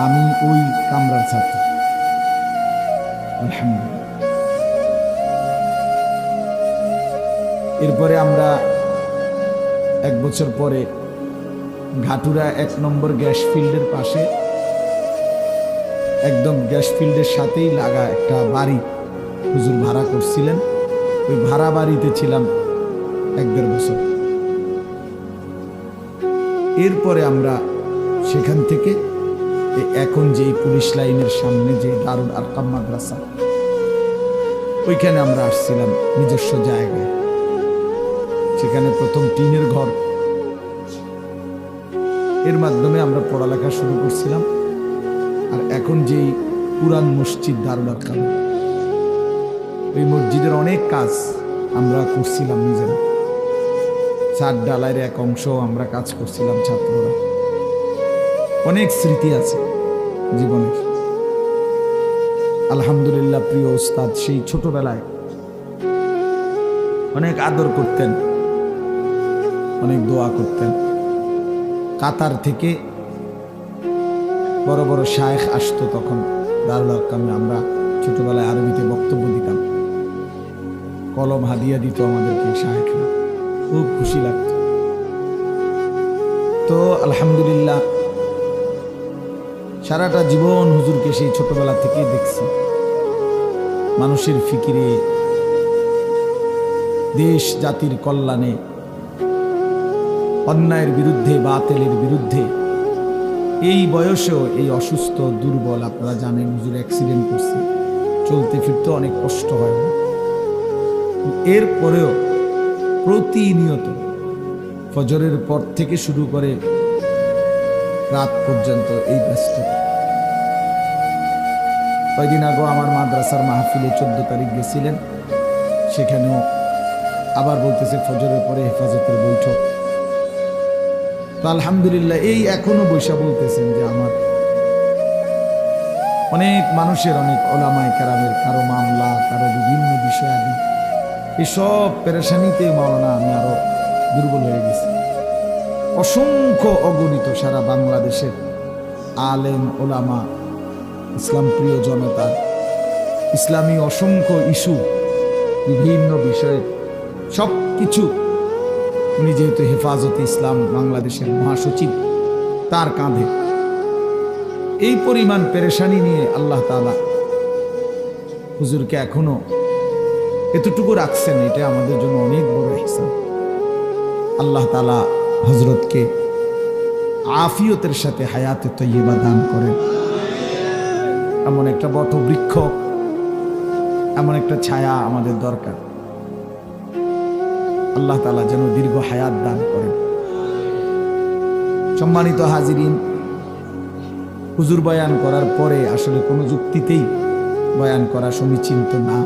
Speaker 1: আমি ওই কামরার ছাত্র, আলহামদুলিল্লাহ। এরপরে আমরা এক বছর পরে ঘাটুরা 1 নম্বর গ্যাস ফিল্ডের পাশে, একদম গ্যাস ফিল্ডের সাথেই লাগা একটা বাড়ি হুজুর ভাড়া করছিলেন। ওই ভাড়া বাড়িতে ছিলাম 1-1.5 বছর। এরপরে আমরা সেখান থেকে এখন যে পুলিশ লাইনের সামনে যে দারুল আরকাম মাদ্রাসা, ওইখানে আমরা আসছিলাম নিজস্ব জায়গায়। সেখানে প্রথম টিনের ঘর, এর মাধ্যমে আমরা পড়ালেখা শুরু করছিলাম। আর এখন যেই পুরান মসজিদ দারুল আরকাম, ওই মসজিদের অনেক কাজ আমরা করছিলাম নিজেরা। ছাদ ডালাইয়ের এক অংশ আমরা কাজ করছিলাম ছাত্ররা। অনেক স্মৃতি আছে জীবনের, আলহামদুলিল্লাহ। প্রিয় উস্তাদ সেই ছোটবেলায় অনেক আদর করতেন, অনেক দোয়া করতেন। কাতার থেকে বড় বড় শায়েখ আসতো তখন দারুল আরকামে। আমরা ছোটবেলায় আরবিতে বক্তব্য দিতাম, কলম হাদিয়া দিত আমাদেরকে শায়েখরা, খুব খুশি লাগতো। তো আলহামদুলিল্লাহ সারাটা জীবন হুজুরকে সেই ছোটবেলা থেকেই দেখছি। মানুষের ফিকিরে, দেশ জাতির কল্যাণে, অন্যায়ের বিরুদ্ধে, বাতিলের বিরুদ্ধে। এই বয়সেও এই অসুস্থ দুর্বল, আপনারা জানেন হুজুর অ্যাক্সিডেন্ট করছে, চলতে ফিরতে অনেক কষ্ট হয়। এরপরেও প্রতিনিয়ত ফজরের পর থেকে শুরু করে রাত পর্যন্ত এই ব্যস্ততা। কয়দিন আগে আমার মাদ্রাসার মাহফিলে 14 তারিখ গেছিলেন, সেখানেও আবার বলতেছে ফজরের পরে হেফাজতের বৈঠক। তো আলহামদুলিল্লাহ এই এখনো বৈশা বলতেছেন যে আমার অনেক মানুষের, অনেক ওলামায়ে কেরামের, কারো মামলা, কারো বিভিন্ন বিষয়াদি, এসব পেরেশানিতে মাওলানা আমি আরো দুর্বল হয়ে গেছি। অসংখ্য অগণিত সারা বাংলাদেশের আলেম ওলামা, ইসলাম প্রিয় জনতা, ইসলামী অসংখ্য ইস্যু, বিভিন্ন বিষয়ে সব কিছু উনি যেহেতু হেফাজতে ইসলাম বাংলাদেশের মহাসচিব, তার কাঁধে এই পরিমাণ পেরেশানি নিয়ে আল্লাহ তাআলা হুজুরকে এখনো এতটুকু রাখছেন, এটা আমাদের জন্য অনেক বড় ইহসান। আল্লাহ তাআলা হযরতকে আফিয়তের সাথে হায়াতে তয়্যিবা দান করেন। এমন একটা বটবৃক্ষ, এমন একটা ছায়া আমাদের দরকার। আল্লাহ তাআলা যেন দীর্ঘ হায়াত দান করেন। সম্মানিত হাজিরিন, হুজুর বয়ান করার পরে আসলে কোনো যুক্তিতেই বয়ান করা সমীচীন তো না।